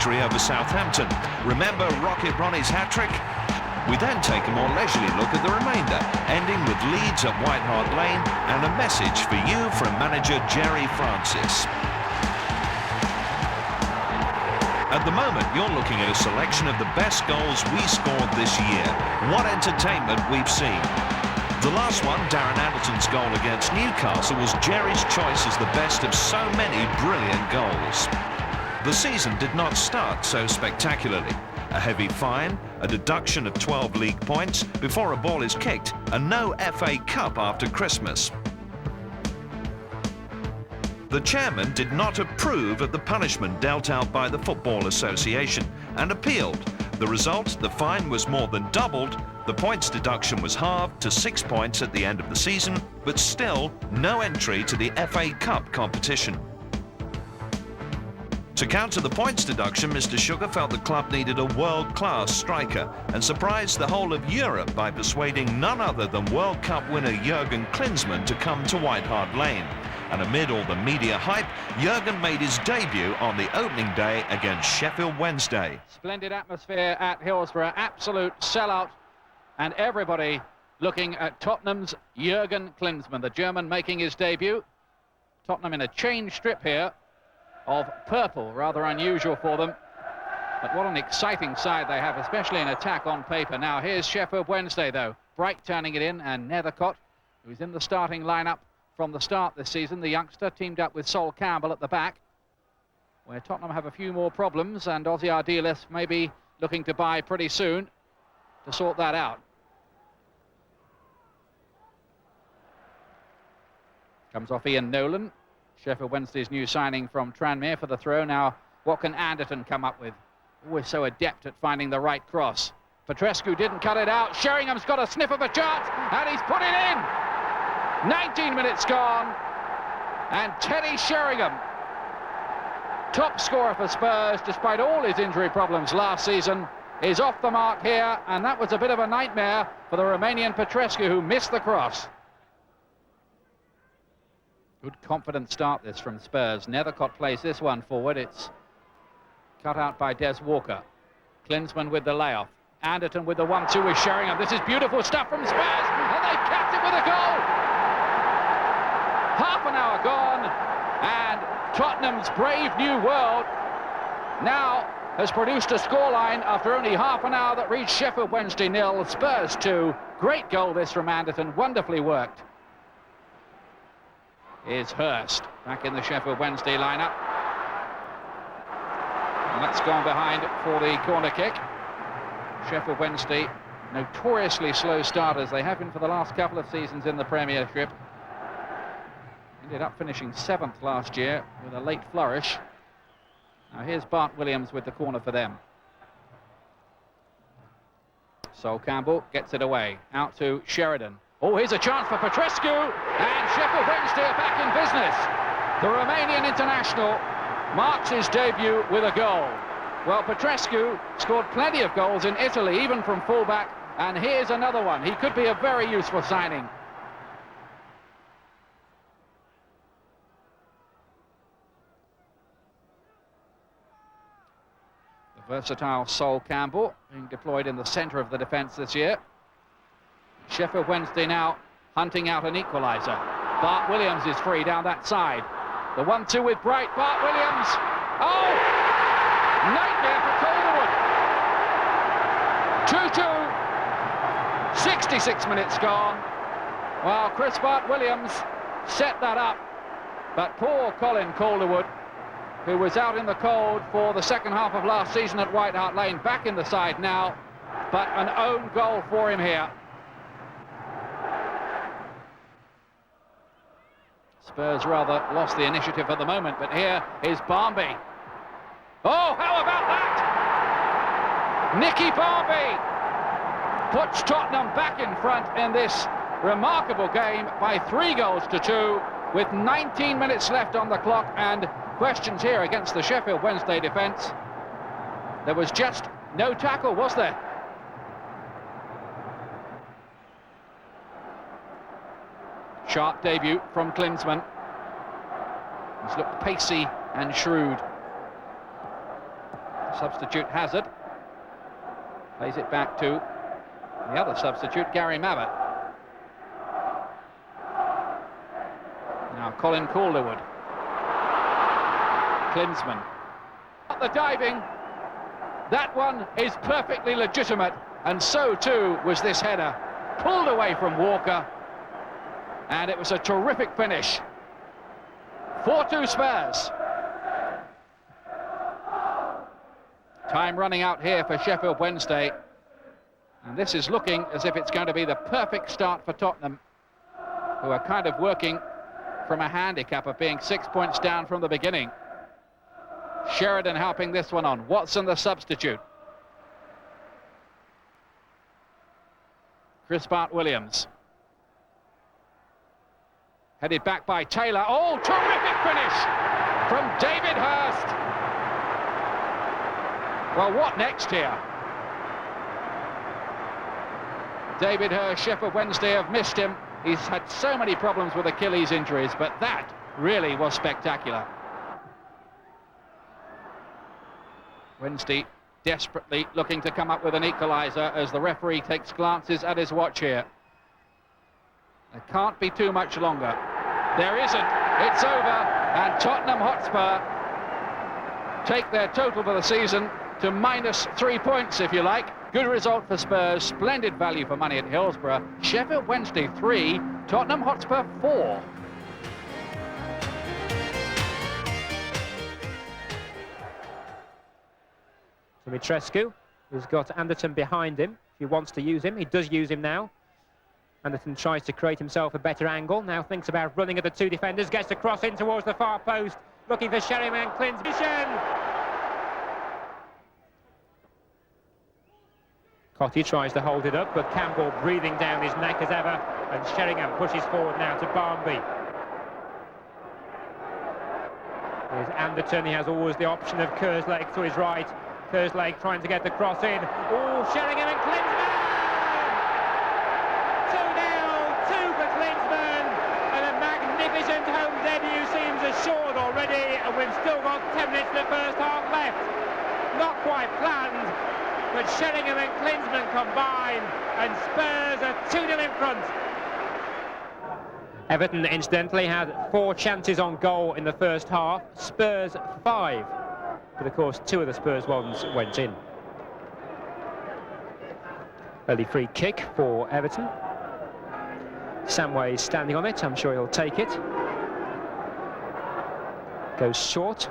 victory over Southampton. Remember Rocket Ronnie's hat-trick? We then take a more leisurely look at the remainder, ending with Leeds at White Hart Lane and a message for you from manager Jerry Francis. At the moment, you're looking at a selection of the best goals we scored this year. What entertainment we've seen. The last one, Darren Anderton's goal against Newcastle, was Jerry's choice as the best of so many brilliant goals. The season did not start so spectacularly. A heavy fine, a deduction of 12 league points before a ball is kicked, and no FA Cup after Christmas. The chairman did not approve of the punishment dealt out by the Football Association and appealed. The result, the fine was more than doubled, the points deduction was halved to 6 points at the end of the season, but still no entry to the FA Cup competition. To counter the points deduction, Mr. Sugar felt the club needed a world-class striker and surprised the whole of Europe by persuading none other than World Cup winner Jurgen Klinsmann to come to White Hart Lane. And amid all the media hype, Jurgen made his debut on the opening day against Sheffield Wednesday. Splendid atmosphere at Hillsborough, absolute sellout, and everybody looking at Tottenham's Jurgen Klinsmann, the German making his debut. Tottenham in a change strip here of purple, rather unusual for them. But what an exciting side they have, especially in attack on paper. Now here's Sheffield Wednesday though. Bright turning it in, and Nethercott, who's in the starting lineup from the start this season, the youngster, teamed up with Sol Campbell at the back, where Tottenham have a few more problems, and Ozzy Ardiles may be looking to buy pretty soon to sort that out. Comes off Ian Nolan, Sheffield Wednesday's new signing from Tranmere for the throw. Now, what can Anderton come up with? Always so adept at finding the right cross. Petrescu didn't cut it out. Sheringham's got a sniff of a chance, and he's put it in! 19 minutes gone, and Teddy Sheringham, top scorer for Spurs, despite all his injury problems last season, is off the mark here, and that was a bit of a nightmare for the Romanian Petrescu, who missed the cross. Good confident start this from Spurs. Nethercott plays this one forward. It's cut out by Des Walker. Klinsmann with the layoff. Anderton with the 1-2 with Sheringham. This is beautiful stuff from Spurs, and they capped it with a goal! Half an hour gone, and Tottenham's brave new world now has produced a scoreline after only half an hour that reached Sheffield Wednesday 0, Spurs 2. Great goal this from Anderton, wonderfully worked. Is Hurst back in the Sheffield Wednesday lineup. And that's gone behind for the corner kick. Sheffield Wednesday, notoriously slow starters. They have been for the last couple of seasons in the Premiership. Ended up finishing 7th last year with a late flourish. Now here's Bart Williams with the corner for them. Sol Campbell gets it away, out to Sheridan. Oh, here's a chance for Petrescu, and Sheffield Wednesday are back in business. The Romanian international marks his debut with a goal. Well, Petrescu scored plenty of goals in Italy, even from fullback, and here's another one. He could be a very useful signing. The versatile Sol Campbell being deployed in the centre of the defence this year. Sheffield Wednesday now hunting out an equaliser. Bart Williams is free down that side. The 1-2 with Bright. Bart Williams. Oh! Nightmare for Calderwood. 2-2. 66 minutes gone. Well, Chris Bart Williams set that up. But poor Colin Calderwood, who was out in the cold for the second half of last season at White Hart Lane, back in the side now. But an own goal for him here. Spurs rather lost the initiative at the moment, but here is Barmby. Oh, how about that? Nicky Barmby puts Tottenham back in front in this remarkable game by 3-2 with 19 minutes left on the clock, and questions here against the Sheffield Wednesday defence. There was just no tackle, was there? Sharp debut from Klinsmann. He's looked pacey and shrewd. Substitute Hazard. Plays it back to the other substitute, Gary Mabbott. Now Colin Calderwood. Klinsmann. The diving. That one is perfectly legitimate, and so too was this header. Pulled away from Walker, and it was a terrific finish. 4-2 Spurs. Time running out here for Sheffield Wednesday, and this is looking as if it's going to be the perfect start for Tottenham, who are kind of working from a handicap of being 6 points down from the beginning. Sheridan helping this one on. Watson the substitute. Chris Bart-Williams. Headed back by Taylor. Oh, terrific finish from David Hurst. Well, what next here? David Hurst, Sheffield Wednesday have missed him. He's had so many problems with Achilles injuries, but that really was spectacular. Wednesday desperately looking to come up with an equaliser as the referee takes glances at his watch here. There can't be too much longer. There isn't. It's over, and Tottenham Hotspur take their total for the season to -3 points, if you like. Good result for Spurs, splendid value for money at Hillsborough. Sheffield Wednesday 3, Tottenham Hotspur 4. Dimitrescu, who's got Anderton behind him. If he wants to use him, he does use him now. Anderton tries to create himself a better angle, now thinks about running at the two defenders, gets the cross in towards the far post, looking for Sheringham and Klinsmann. Cottee tries to hold it up, but Campbell breathing down his neck as ever, and Sheringham pushes forward now to Barmby. Here's Anderton, he has always the option of Kerslake to his right. Kerslake trying to get the cross in. Oh, Sheringham and Klinsmann! 2-0, 2 for Klinsmann, and a magnificent home debut seems assured already, and we've still got 10 minutes of the first half left. Not quite planned, but Sheringham and Klinsmann combine, and Spurs are 2-0 in front. Everton, incidentally, had 4 chances on goal in the first half. Spurs 5. But of course, 2 of the Spurs ones went in. Early free kick for Everton. Samway standing on it, I'm sure he'll take it. Goes short.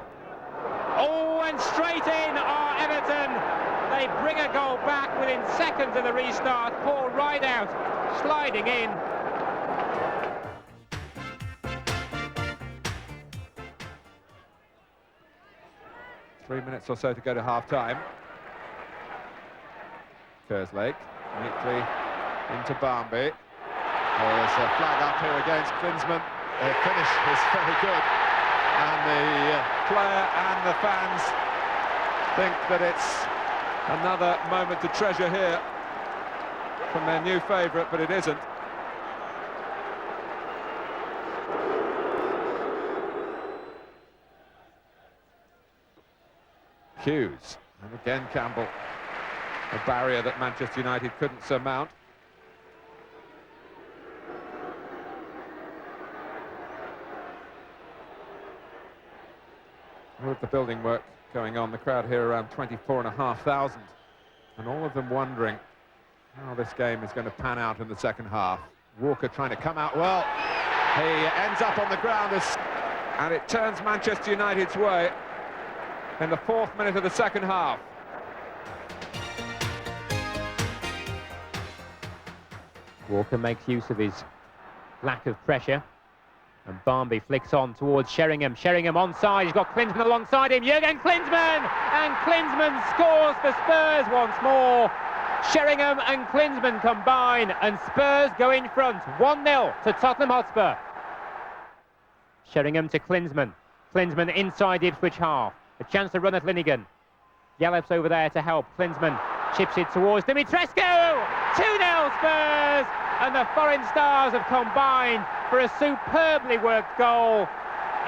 Oh, and straight in are Everton. They bring a goal back within seconds of the restart. Paul Rideout sliding in. Three minutes or so to go to half-time. Kerslake neatly into Barmby. There's a flag up here against Klinsmann. The finish is very good, and the player and the fans think that it's another moment to treasure here from their new favourite, but it isn't. Hughes, and again Campbell, a barrier that Manchester United couldn't surmount. With the building work going on, the crowd here around 24,500, and all of them wondering how this game is going to pan out in the second half. Walker trying to come out well. He ends up on the ground, and it turns Manchester United's way in the 4th minute of the second half. Walker makes use of his lack of pressure, and Barmby flicks on towards Sheringham. Sheringham onside, he's got Klinsmann alongside him. Jurgen Klinsmann! And Klinsmann scores for Spurs once more. Sheringham and Klinsmann combine, and Spurs go in front, 1-0 to Tottenham Hotspur. Sheringham to Klinsmann. Klinsmann inside Ipswich half. A chance to run at Linnigan. Yallop's over there to help. Klinsmann chips it towards Dimitrescu! 2-0 Spurs! And the foreign stars have combined for a superbly worked goal.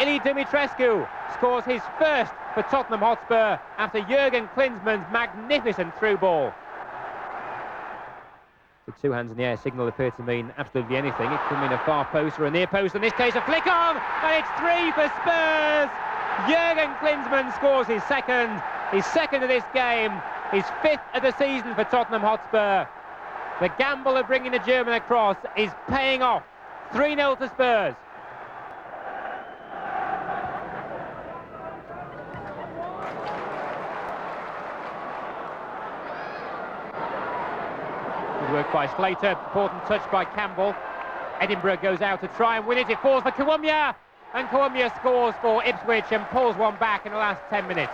Ili Dumitrescu scores his first for Tottenham Hotspur after Jurgen Klinsmann's magnificent through ball. The two hands in the air signal appear to mean absolutely anything. It could mean a far post or a near post, in this case a flick on, and it's 3 for Spurs. Jurgen Klinsmann scores his second of this game, his 5th of the season for Tottenham Hotspur. The gamble of bringing the German across is paying off. 3-0 to Spurs. Good work by Slater, important touch by Campbell. Edinburgh goes out to try and win it. It falls for Kawumia, and Kawumia scores for Ipswich and pulls one back in the last 10 minutes.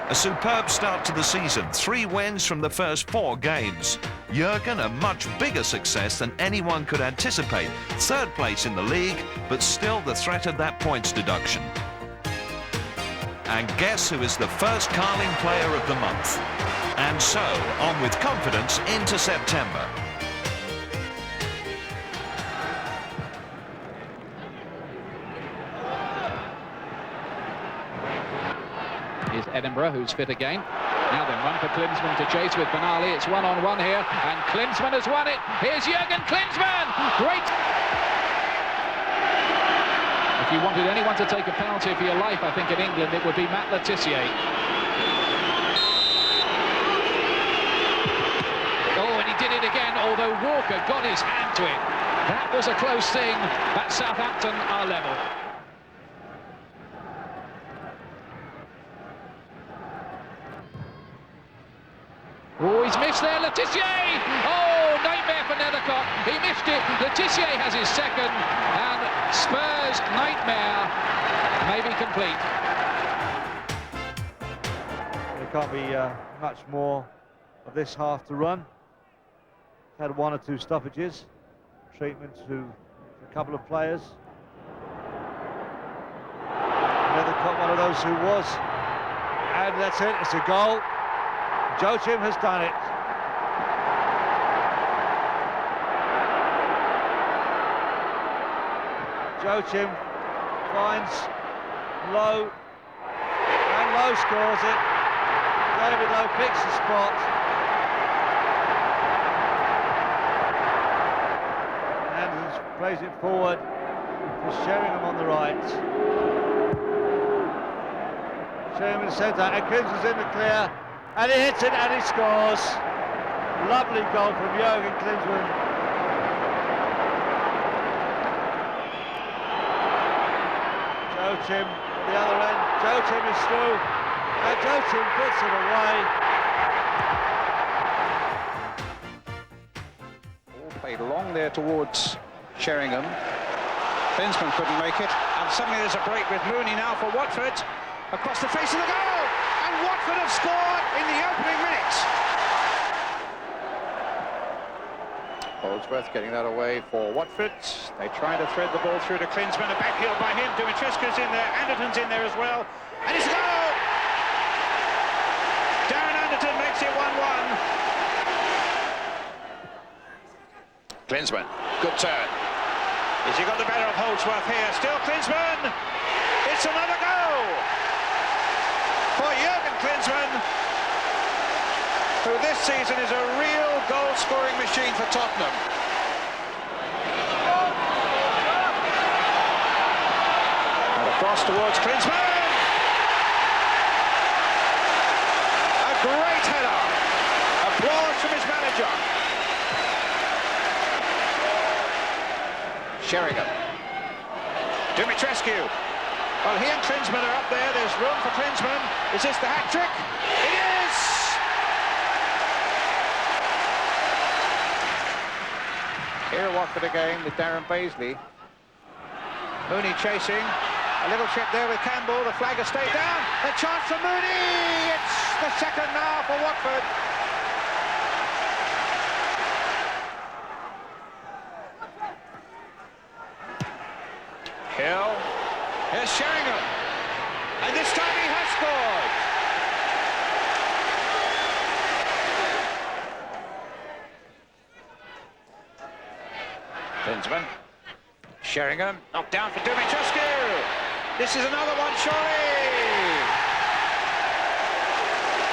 A superb start to the season, 3 wins from the first 4 games. Jurgen, a much bigger success than anyone could anticipate. 3rd place in the league, but still the threat of that points deduction. And guess who is the first Carling player of the month? And so, on with confidence into September. Here's Edinburgh, who's fit again. Now then, one for Klinsmann to chase with Benali. It's 1-on-1 here, and Klinsmann has won it. Here's Jurgen Klinsmann! Great! If you wanted anyone to take a penalty for your life, I think in England it would be Matt Le Tissier. Oh, and he did it again, although Walker got his hand to it. That was a close thing, but Southampton are level. Oh, he's missed there, Le Tissier! Oh, nightmare for Nethercott. He missed it. Le Tissier has his second, and Spurs' nightmare may be complete. There can't be much more of this half to run. Had 1 or 2 stoppages, treatment to a couple of players. Nethercott, one of those who was, and that's it. It's a goal. Joachim has done it. Joachim finds Lowe, and Lowe scores it. David Lowe picks the spot. And plays it forward for Sheringham on the right. Sheringham in the centre, and Klinsmann's in the clear. And he hits it and he scores. Lovely goal from Jurgen Klinsmann. Joachim at the other end. Joachim is through. And Joachim puts it away. Ball played long there towards Sheringham. Klinsmann couldn't make it. And suddenly there's a break with Mooney now for Watford. Across the face of the goal. And Watford have scored in the opening minutes. Holdsworth getting that away for Watford. They try to thread the ball through to Klinsmann. A back heel by him. Dumitrescu's in there. Anderton's in there as well. And it's a goal! Darren Anderton makes it 1-1. Klinsmann, good turn. Has he got the better of Holdsworth here? Still Klinsmann. It's another goal for Jurgen Klinsmann, who this season is a real goal-scoring machine for Tottenham. And across towards Klinsmann. A great header. Applause from his manager. Sheringham. Dumitrescu. Well, he and Klinsmann are up there. There's room for Klinsmann. Is this the hat-trick? It is! Here at Watford again with Darren Paisley. Mooney chasing. A little trip there with Campbell. The flag has stayed down. A chance for Mooney! It's the second now for Watford. Hill. Here's Sheringham, and this time he has scored. Klinsmann, Sheringham, knocked down for Dumitrescu. This is another one, surely.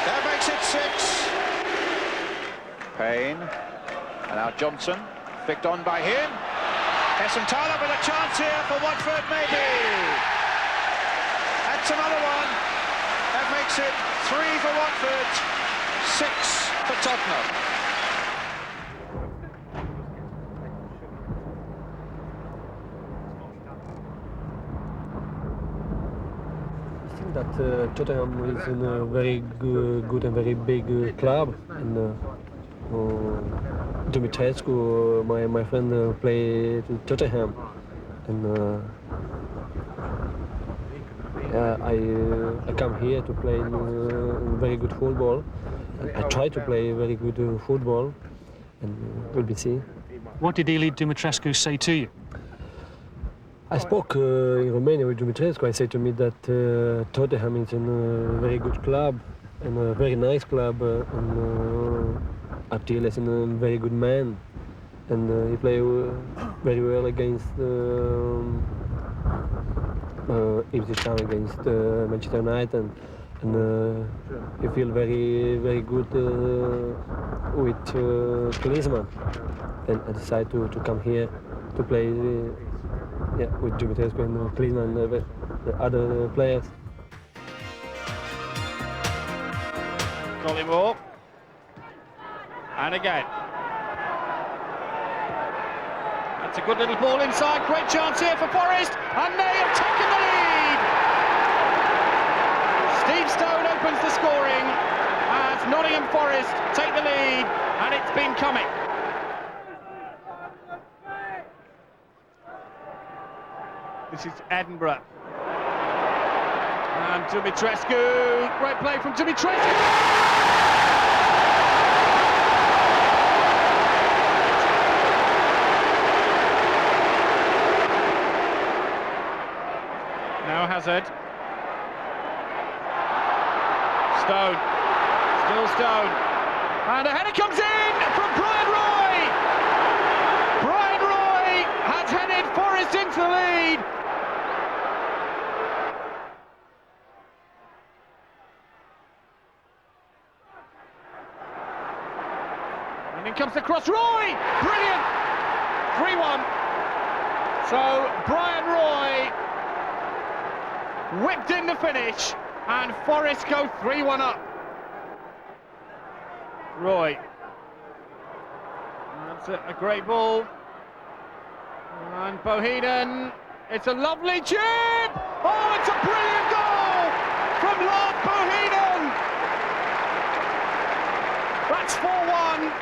That makes it 6. Payne, and now Johnson, flicked on by him. Essenthala with a chance here for Watford, maybe. That's another one. That makes it 3 for Watford, 6 for Tottenham. That Tottenham is a very good and very big club, and Dumitrescu, my friend, played Tottenham, and I come here to play very good football. I try to play very good football, and we'll be see. What did Ili Dumitrescu say to you? I spoke in Romania with Dumitrescu. I said to me that Tottenham is a very good club and a very nice club, and Attila is a very good man, and he played very well against Ipswich Town, against Manchester United, and he feel very good with Klinsmann, and I decided to come here to play. Yeah, with Dumitrescu and Klinsmann and the other players. Collymore. And again. That's a good little ball inside. Great chance here for Forest. And they have taken the lead. Steve Stone opens the scoring as Nottingham Forest take the lead. And it's been coming. This is Edinburgh. And Dumitrescu. Great play from Dumitrescu. Now Hazard. Stone. Still Stone. And a header comes in from Brian Roy. Brian Roy has headed Forest into the lead. And in comes the cross. Roy! Brilliant! 3-1. So Brian Roy whipped in the finish, and Forest go 3-1 up. Roy. That's a great ball. And Bohinen. It's a lovely chip! Oh, it's a brilliant goal from Lars Bohinen! That's 4-1.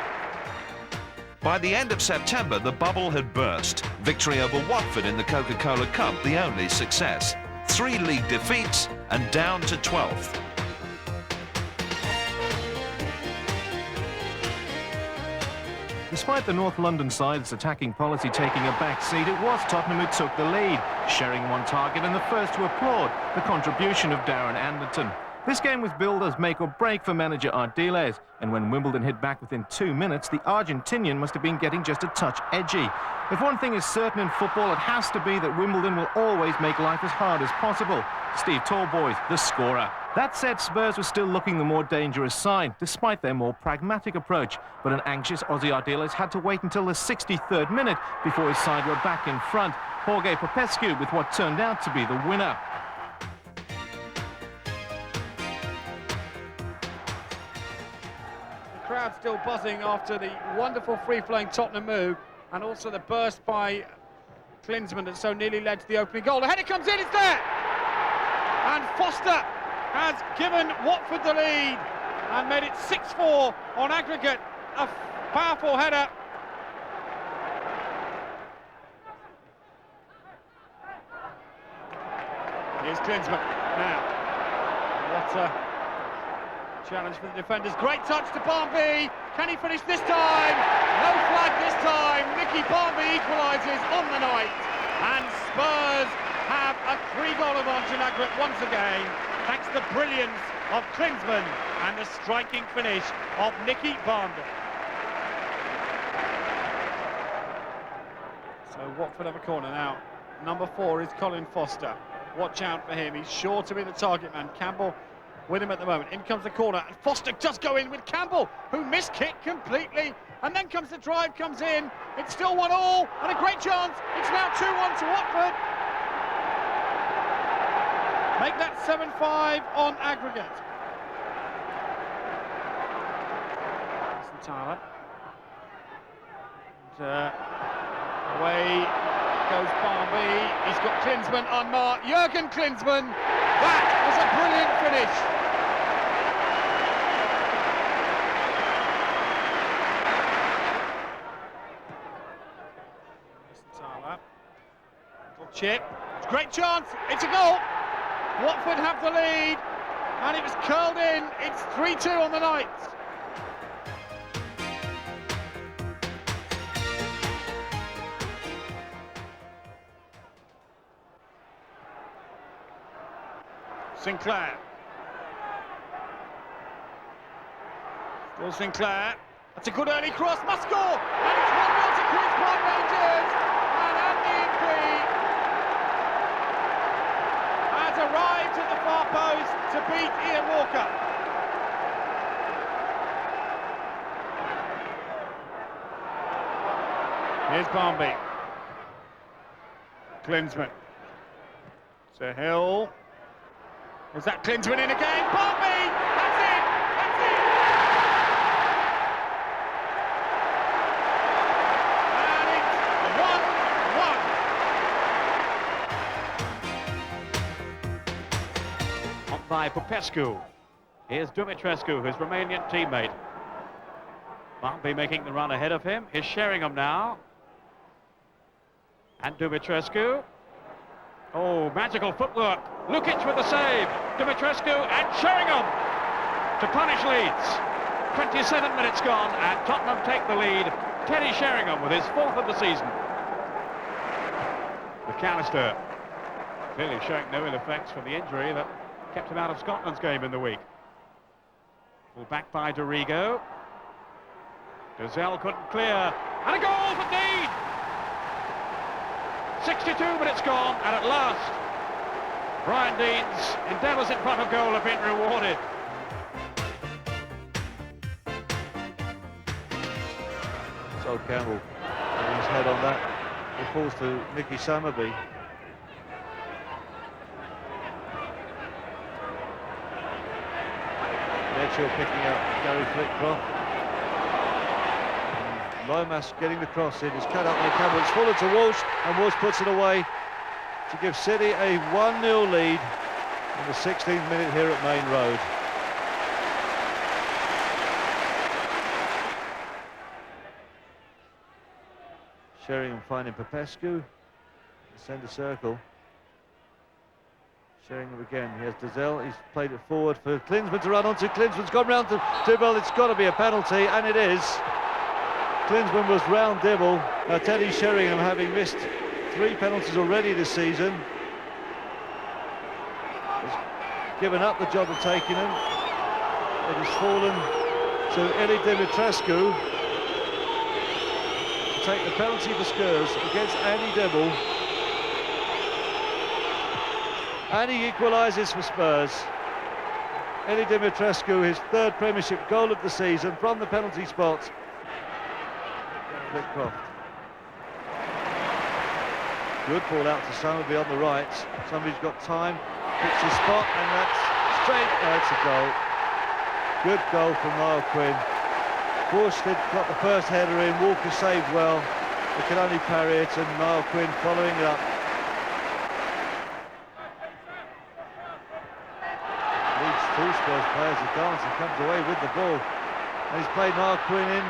By the end of September, the bubble had burst. Victory over Watford in the Coca-Cola Cup, the only success. 3 league defeats and down to 12th. Despite the North London side's attacking policy taking a back seat, it was Tottenham who took the lead, sharing one target and the first to applaud the contribution of Darren Anderton. This game was billed as make or break for manager Ardiles, and when Wimbledon hit back within 2 minutes, the Argentinian must have been getting just a touch edgy. If one thing is certain in football, it has to be that Wimbledon will always make life as hard as possible. Steve Tallboys, the scorer. That said, Spurs were still looking the more dangerous side, despite their more pragmatic approach. But an anxious Ozzy Ardiles had to wait until the 63rd minute before his side were back in front. Jorge Popescu with what turned out to be the winner. The crowd still buzzing after the wonderful free-flowing Tottenham move, and also the burst by Klinsmann that so nearly led to the opening goal. The header comes in, it's there! And Foster has given Watford the lead and made it 6-4 on aggregate. A powerful header. Here's Klinsmann now. What a challenge for the defenders. Great touch to Barnby. Can he finish this time? No flag this time. Nicky Barnby equalises on the night. And Spurs have a 3-goal advantage in aggregate once again, thanks to the brilliance of Klinsmann and the striking finish of Nicky Barnby. So Watford have a corner now. Number 4 is Colin Foster. Watch out for him. He's sure to be the target man. Campbell with him at the moment. In comes the corner, and Foster does go in with Campbell, who missed kick completely. And then comes the drive, comes in. It's still 1-1, and a great chance. It's now 2-1 to Watford. Make that 7-5 on aggregate. Tyler. And, away goes Barnby. He's got Klinsmann unmarked. Jurgen Klinsmann. That was a brilliant finish. Tyler. Little chip. It's a great chance. It's a goal. Watford have the lead, and it was curled in. It's 3-2 on the night. Sinclair. Still Sinclair. That's a good early cross. Must score. And it's 1-0 to Queen's Park Rangers. And Andy Impey has arrived at the far post to beat Ian Walker. Here's Barnby. Klinsmann. To Hill. Is that Klinsmann in again? Barnby! That's it! That's it! And it's 1-1. On by Popescu. Here's Dumitrescu, his Romanian teammate. Barnby making the run ahead of him. Here's Sheringham now. And Dumitrescu. Oh, magical footwork. Lukic with the save. Dumitrescu and Sheringham to punish Leeds. 27 minutes gone and Tottenham take the lead. Teddy Sheringham with his 4th of the season. McAllister clearly showing no ill effects from the injury that kept him out of Scotland's game in the week. Pulled back by Dorigo. Gazelle couldn't clear. And a goal for Dean! 62 minutes gone, and at last, Brian Dean's endeavours in front of goal have been rewarded. So Campbell, with his head on that, it falls to Nicky Summerby. Mitchell picking up Gary Flitcroft. Lomas getting the cross in, it's cut up by Campbell, it's fallen to Walsh, and Walsh puts it away to give City a 1-0 lead in the 16th minute here at Main Road. Sheringham finding Popescu, the centre circle. Sheringham again, here's Dazelle, he's played it forward for Klinsmann to run onto. Klinsmann's gone round to Dibble, it's got to be a penalty, and it is. Klinsmann was round Dibble. Now Teddy Sheringham, having missed 3 penalties already this season, has given up the job of taking them. It has fallen to Ili Dimitrescu to take the penalty for Spurs against Andy Dibble. And he equalises for Spurs. Ili Dimitrescu, his 3rd Premiership goal of the season from the penalty spot. Flitcroft. Good ball out to Summerby on the right. Somebody's got time, picks his spot, and that's straight. That's a goal. Good goal from Niall Quinn. Borstead got the first header in. Walker saved well. They could only parry it, and Niall Quinn following it up. Leeds 2 Spurs players are dancing, comes away with the ball, and he's played Niall Quinn in.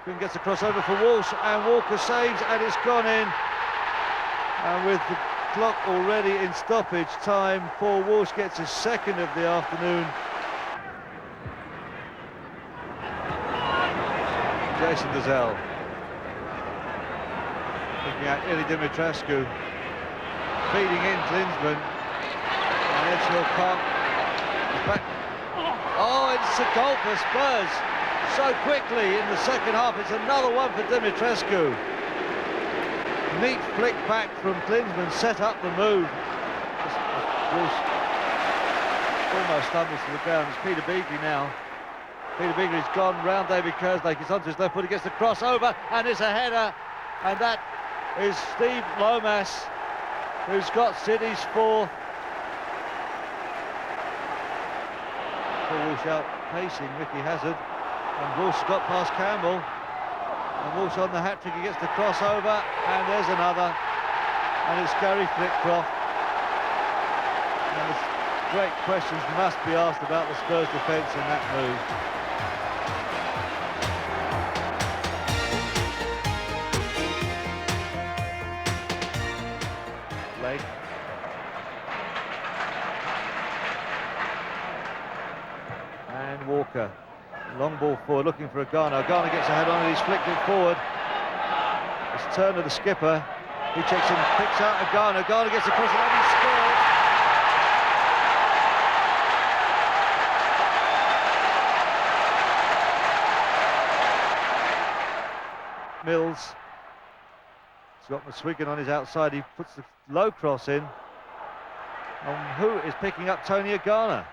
Quinn gets a crossover for Walsh, and Walker saves, and it's gone in. And with the clock already in stoppage time, Paul Walsh gets his 2nd of the afternoon. Jason Dazelle looking at Ili Dimitrescu, feeding in Klinsmann, and Edgehill can't. Oh, it's a goal for Spurs. So quickly in the second half, it's another one for Dimitrescu. neat flick back from Klinsmann set up the move. Walsh almost stumbles to the ground. It's Peter Beagley now. Peter Beagley's gone round David Kerslake. He's onto his left foot. He gets the crossover, and it's a header. And that is Steve Lomas, who's got City's fourth. Walsh out pacing Ricky Hazard, and Walsh got past Campbell, and Walsh on the hat-trick. He gets the crossover, and there's another, and it's Gary Flitcroft. And there's great questions must be asked about the Spurs defence in that move. Leg. And Walker, long ball forward, looking for a Garner. Garner gets a head on it, he's flicked it forward. It's Turner, the skipper. He checks in, picks out a Garner. Garner gets across it, and he scores. Mills. He's got Maswigan on his outside. He puts the low cross in. And who is picking up Tony Garner?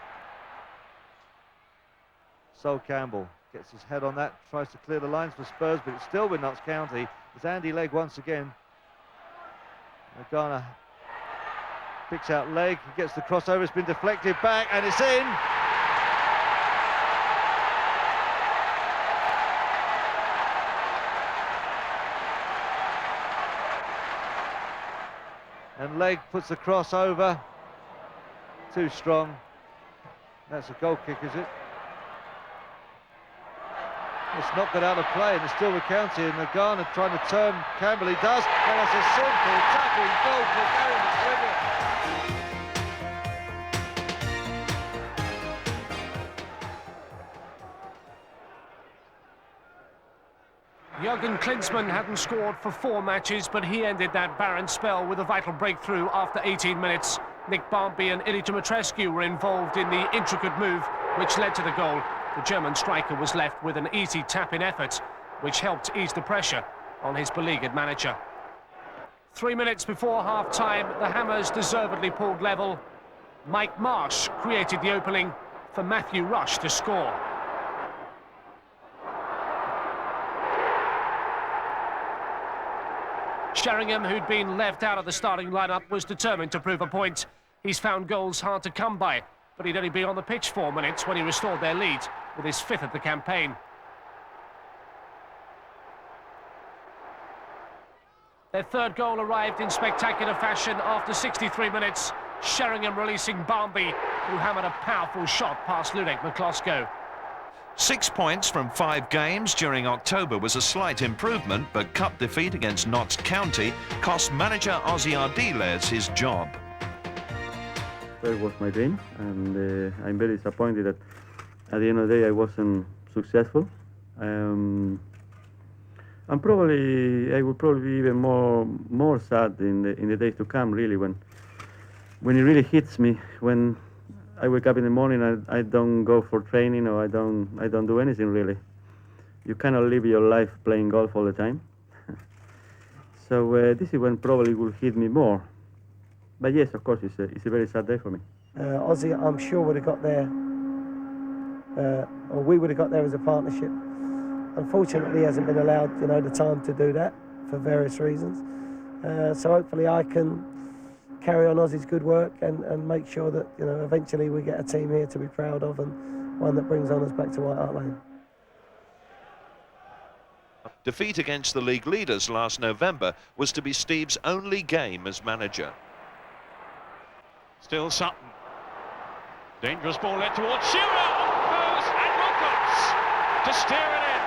Sol Campbell gets his head on that, tries to clear the lines for Spurs, but it's still with Notts County. It's Andy Legg once again. Garner picks out Legg, he gets the crossover, it's been deflected back, and it's in. And Legg puts the cross over. Too strong. That's a goal kick, is it? It's not got out of play, and it's still with County, and Garner trying to turn Campbell. He does, and that's a simple tapping goal for Gary McGregor. Jurgen Klinsmann hadn't scored for 4 matches, but he ended that barren spell with a vital breakthrough after 18 minutes. Nick Barmby and Ili Dumitrescu were involved in the intricate move which led to the goal. The German striker was left with an easy tap-in effort, which helped ease the pressure on his beleaguered manager. 3 minutes before half-time, the Hammers deservedly pulled level. Mike Marsh created the opening for Matthew Rush to score. Sheringham, who'd been left out of the starting lineup, was determined to prove a point. He's found goals hard to come by, but he'd only been on the pitch 4 minutes when he restored their lead with his 5th of the campaign. Their 3rd goal arrived in spectacular fashion after 63 minutes. Sheringham releasing Barmby, who hammered a powerful shot past Ludek McCloskey. 6 points from 5 games during October was a slight improvement, but cup defeat against Notts County cost manager Ozzy Ardiles his job. That was my dream, and I'm very disappointed that at the end of the day I wasn't successful. And probably I would probably be even more sad in the days to come, really, when it really hits me, when I wake up in the morning, I don't go for training, or I don't do anything really. You cannot live your life playing golf all the time. So this is when probably will hit me more. But yes, of course, it's a very sad day for me. Ozzy, I'm sure would have got there, or we would have got there as a partnership. Unfortunately, he hasn't been allowed, the time to do that for various reasons. So hopefully I can carry on Ozzy's good work and make sure that, eventually we get a team here to be proud of, and one that brings honours back to White Hart Lane. Defeat against the league leaders last November was to be Steve's only game as manager. Still Sutton. Dangerous ball led towards Shearer. Goes and Wilcox to steer it in.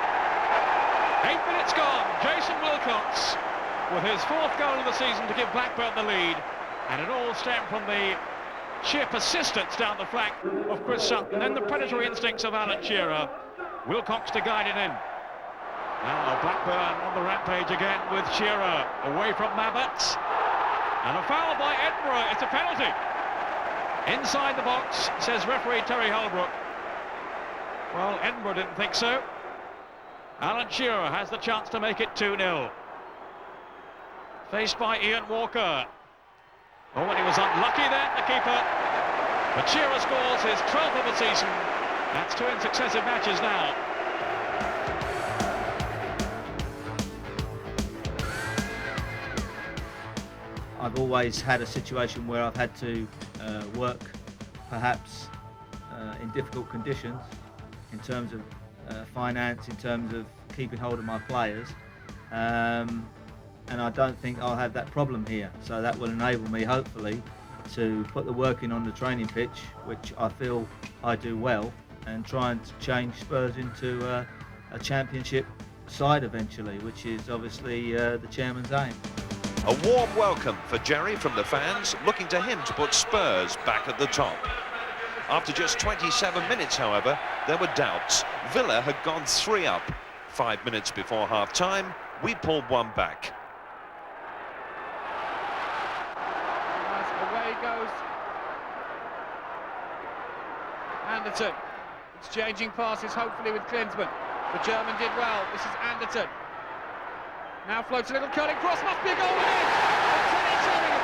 8 minutes gone. Jason Wilcox with his 4th goal of the season to give Blackburn the lead. And it all stemmed from the sheer persistence down the flank of Chris Sutton, then the predatory instincts of Alan Shearer. Wilcox to guide it in. Now Blackburn on the rampage again with Shearer away from Mabbott. And a foul by Edinburgh. It's a penalty. Inside the box, says referee Terry Holbrook. Well, Edinburgh didn't think so. Alan Shearer has the chance to make it 2-0. Faced by Ian Walker. Oh, and he was unlucky then, the keeper. But Shearer scores his 12th of the season. That's 2 in successive matches now. I've always had a situation where I've had to work perhaps in difficult conditions in terms of finance, in terms of keeping hold of my players. And I don't think I'll have that problem here. So that will enable me, hopefully, to put the work in on the training pitch, which I feel I do well, and trying to change Spurs into a championship side eventually, which is obviously the chairman's aim. A warm welcome for Jerry from the fans, looking to him to put Spurs back at the top. After just 27 minutes, however, there were doubts. Villa had gone 3 up. 5 minutes before half-time, we pulled one back. Away goes Anderton. Exchanging passes, hopefully with Klinsmann. The German did well. This is Anderton. Now floats a little curling cross, must be a goal in it! And Teddy Sheringham.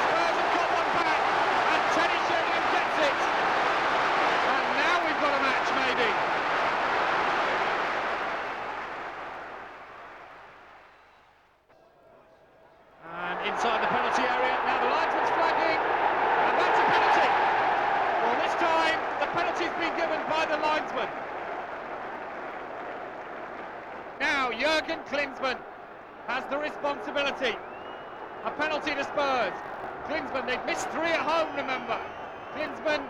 Spurs have got one back, and Teddy Sheringham gets it. And now we've got a match, maybe. And inside the penalty area, now the linesman's flagging, and that's a penalty. Well, this time, the penalty's been given by the linesman. Now, Jurgen Klinsmann has the responsibility. A penalty to Spurs. Klinsmann, they've missed 3 at home, remember. Klinsmann,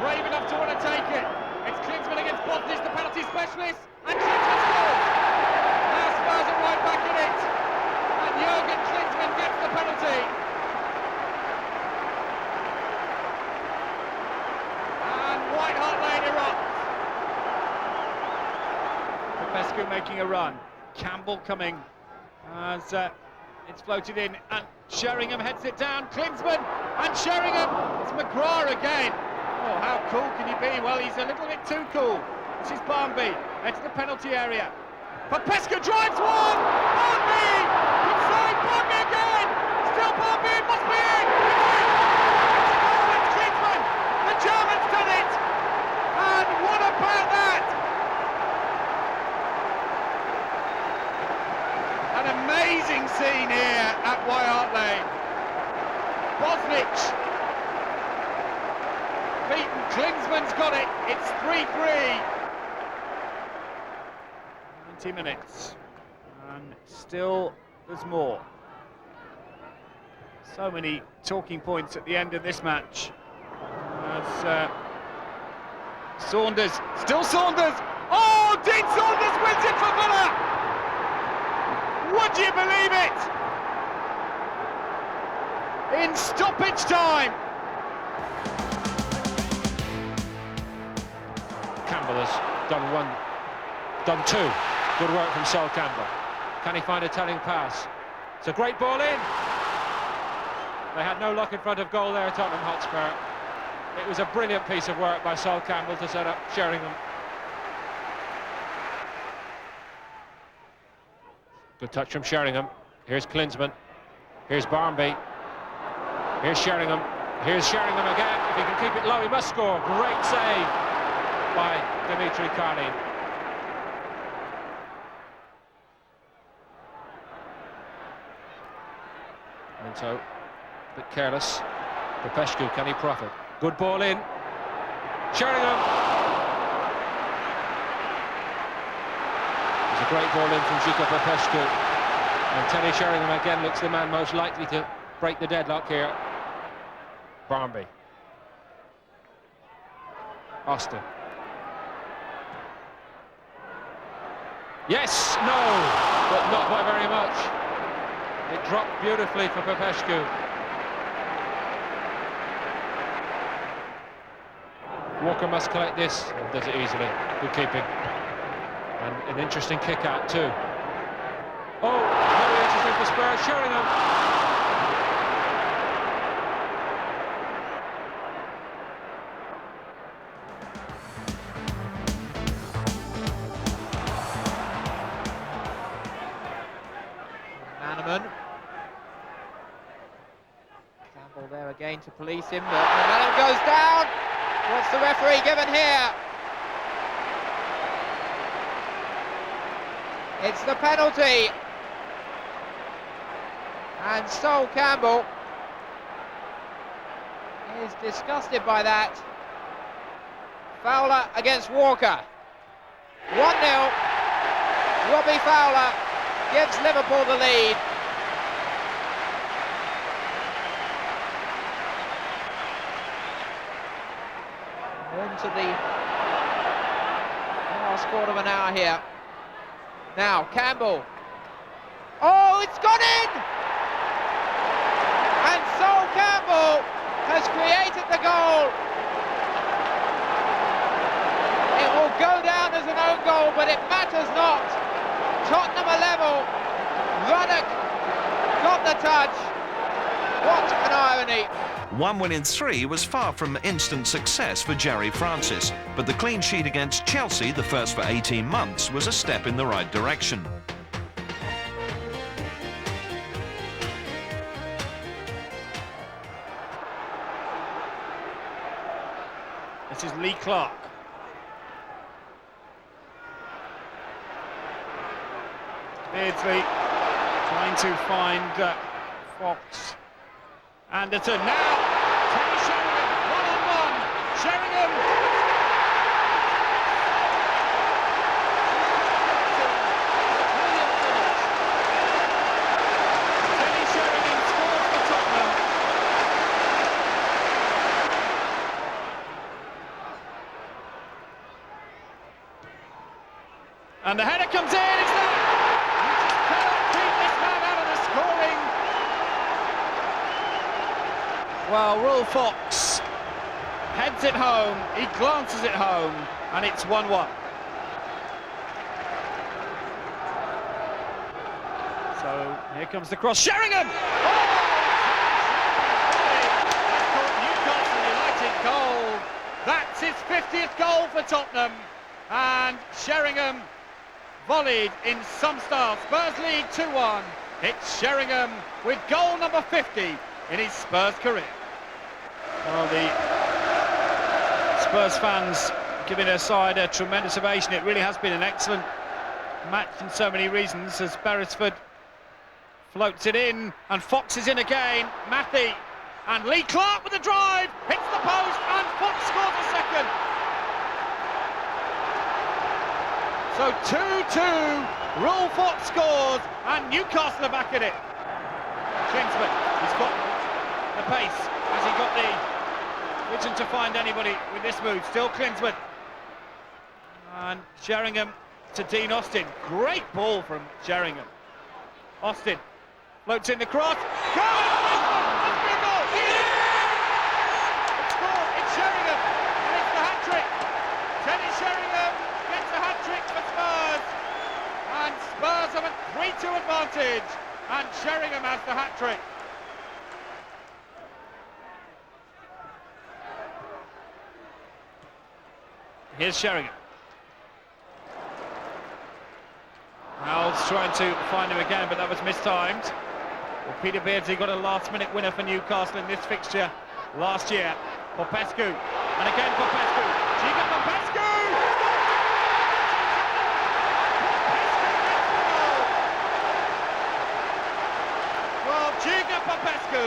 brave enough to want to take it. It's Klinsmann against Bosnich, the penalty specialist, and Klinsmann scores! Now Spurs are right back in it, and Jurgen Klinsmann gets the penalty. And White Hart Lane erupts. Popescu making a run. Campbell coming as it's floated in, and Sheringham heads it down. Klinsmann and Sheringham. It's McGrath again. Oh, how cool can he be? Well, he's a little bit too cool. This is Barmby. It's the penalty area. Popescu drives one. Barmby. Inside. Barmby again. Still Barmby. It must be in. It's in. It's a goal. It's Klinsmann. The German's done it. And what about that? An amazing scene here at White Hart Lane. Bosnich beaten. Klinsmann's got it. It's 3-3. 90 minutes. And still there's more. So many talking points at the end of this match. As Saunders, still Saunders. Oh, Dean Saunders wins it for Villa. Would you believe it? In stoppage time. Campbell has done 2. Good work from Sol Campbell. Can he find a telling pass? It's a great ball in. They had no luck in front of goal there, Tottenham Hotspur. It was a brilliant piece of work by Sol Campbell to set up Sheringham. Good touch from Sheringham. Here's Klinsmann. Here's Barmby. Here's Sheringham. Here's Sheringham again. If he can keep it low, he must score. Great save by Dimitri Karlin. And so, a bit careless. Popescu, can he profit? Good ball in. Sheringham. There's a great ball in from Zika Popescu. And Teddy Sheringham again looks the man most likely to break the deadlock here. Barmby. Austin. Yes, no, but not by very much. It dropped beautifully for Popescu. Walker must collect this, and does it easily. Good keeping. And an interesting kick out too. Oh, very interesting for Spurs. Sheringham. trying to police him, but momentum goes down. What's the referee given here? It's the penalty. And Sol Campbell is disgusted by that. Fowler against Walker. 1-0. Robbie Fowler gives Liverpool the lead. Into the last quarter of an hour here. Now Campbell. Oh, it's gone in! And Sol Campbell has created the goal. It will go down as an own goal, but it matters not. Tottenham are level. Ruddock got the touch. What an irony. 1 win in 3 was far from instant success for Jerry Francis, but the clean sheet against Chelsea, the first for 18 months, was a step in the right direction. This is Lee Clark. Beardsley trying to find Fox. Anderton now. Teddy Sheringham, one-on-one. Sheringham. Teddy Sheringham scores for Tottenham. And the header comes in. It's there. You just cannot keep this man out of the scoring. Well, Will Fox heads it home, he glances it home, and it's 1-1. So here comes the cross. Sheringham! Oh! Newcastle United goal. That's his 50th goal for Tottenham, and Sheringham volleyed in some style. Spurs lead 2-1. It's Sheringham with goal number 50 in his Spurs career. Well, the Spurs fans giving their side a tremendous ovation. It really has been an excellent match in so many reasons, as Beresford floats it in, and Fox is in again. Matthew and Lee Clark with the drive, hits the post, and Fox scores a second. So 2-2, Will Fox scores, and Newcastle are back at it. Klinsmann, he's got the pace. Has he got the vision to find anybody with this move? Still Klinsmann. And Sheringham to Dean Austin. Great ball from Sheringham. Austin floats in the cross. Goal! Austin goal! It's scored. It's Sheringham. And it's the hat-trick. Teddy Sheringham gets a hat-trick for Spurs. And Spurs have a 3-2 advantage. And Sheringham has the hat-trick. Here's Sheringham. Howell's trying to find him again, but that was mistimed. Well, Peter Beardsley got a last-minute winner for Newcastle in this fixture last year. Popescu, and again Popescu. Jurgen Popescu! Well, Jurgen Popescu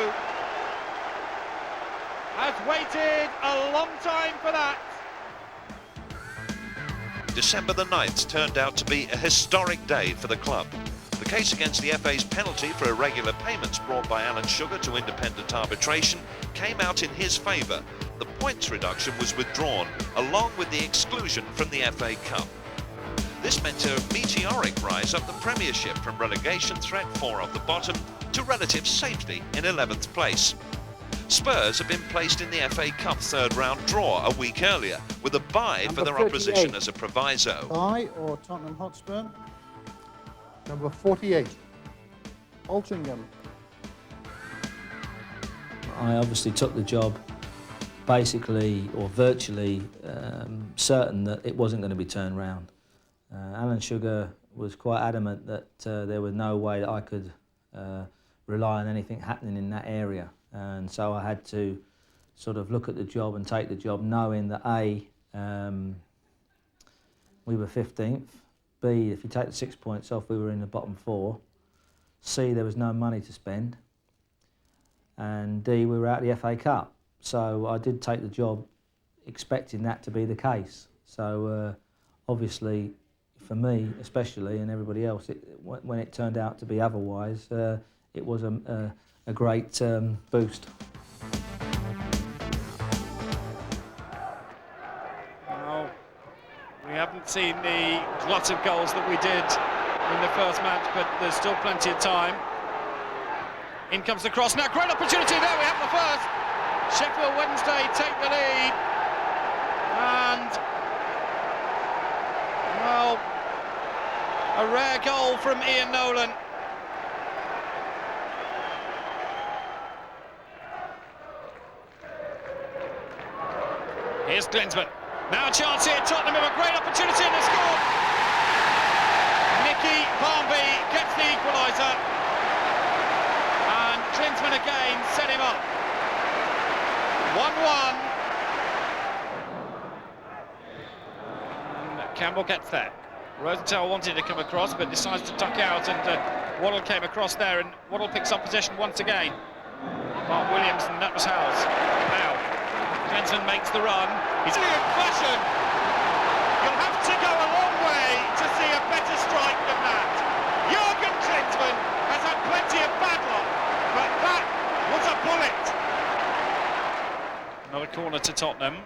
has waited a long time for that. December the 9th turned out to be a historic day for the club. The case against the FA's penalty for irregular payments brought by Alan Sugar to independent arbitration came out in his favour. The points reduction was withdrawn, along with the exclusion from the FA Cup. This meant a meteoric rise up the Premiership from relegation threat 4 off the bottom to relative safety in 11th place. Spurs have been placed in the FA Cup third round draw a week earlier, with a bye for their opposition as a proviso. Bye or Tottenham Hotspur. Number 48, Altrincham. I obviously took the job basically or virtually certain that it wasn't going to be turned round. Alan Sugar was quite adamant that there was no way that I could rely on anything happening in that area. And so I had to sort of look at the job and take the job, knowing that A, we were 15th, B, if you take the 6 points off, we were in the bottom 4, C, there was no money to spend, and D, we were out of the FA Cup. So I did take the job expecting that to be the case. So obviously, for me especially, and everybody else, when it turned out to be otherwise, it was a great boost. Well, we haven't seen the glut of goals that we did in the first match, but there's still plenty of time. In comes the cross now, great opportunity there, we have the first. Sheffield Wednesday take the lead, and well, a rare goal from Ian Nolan. Here's Klinsmann. Now a chance here, Tottenham have a great opportunity and they score. Nicky Barmby gets the equaliser. And Klinsmann again set him up. 1-1. And Campbell gets there. Rosenthal wanted to come across but decides to tuck out, and Waddle came across there, and Waddle picks up possession once again. Mark Williams, and that was Howes. Now Klinsmann makes the run. He's in fashion. You'll have to go a long way to see a better strike than that. Jurgen Klinsmann has had plenty of bad luck, but that was a bullet. Another corner to Tottenham.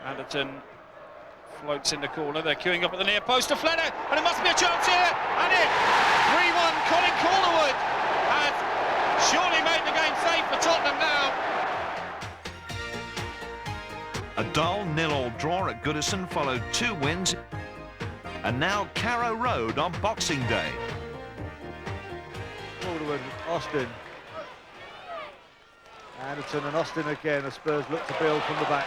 Anderton floats in the corner, they're queuing up at the near post to Flenner, and it must be a chance here, and in! 3-1, Colin Calderwood has surely made the game safe for Tottenham now. A dull 0-0 draw at Goodison followed 2 wins, and now Carrow Road on Boxing Day. Calderwood, Austin. Anderton and Austin again, the Spurs look to build from the back.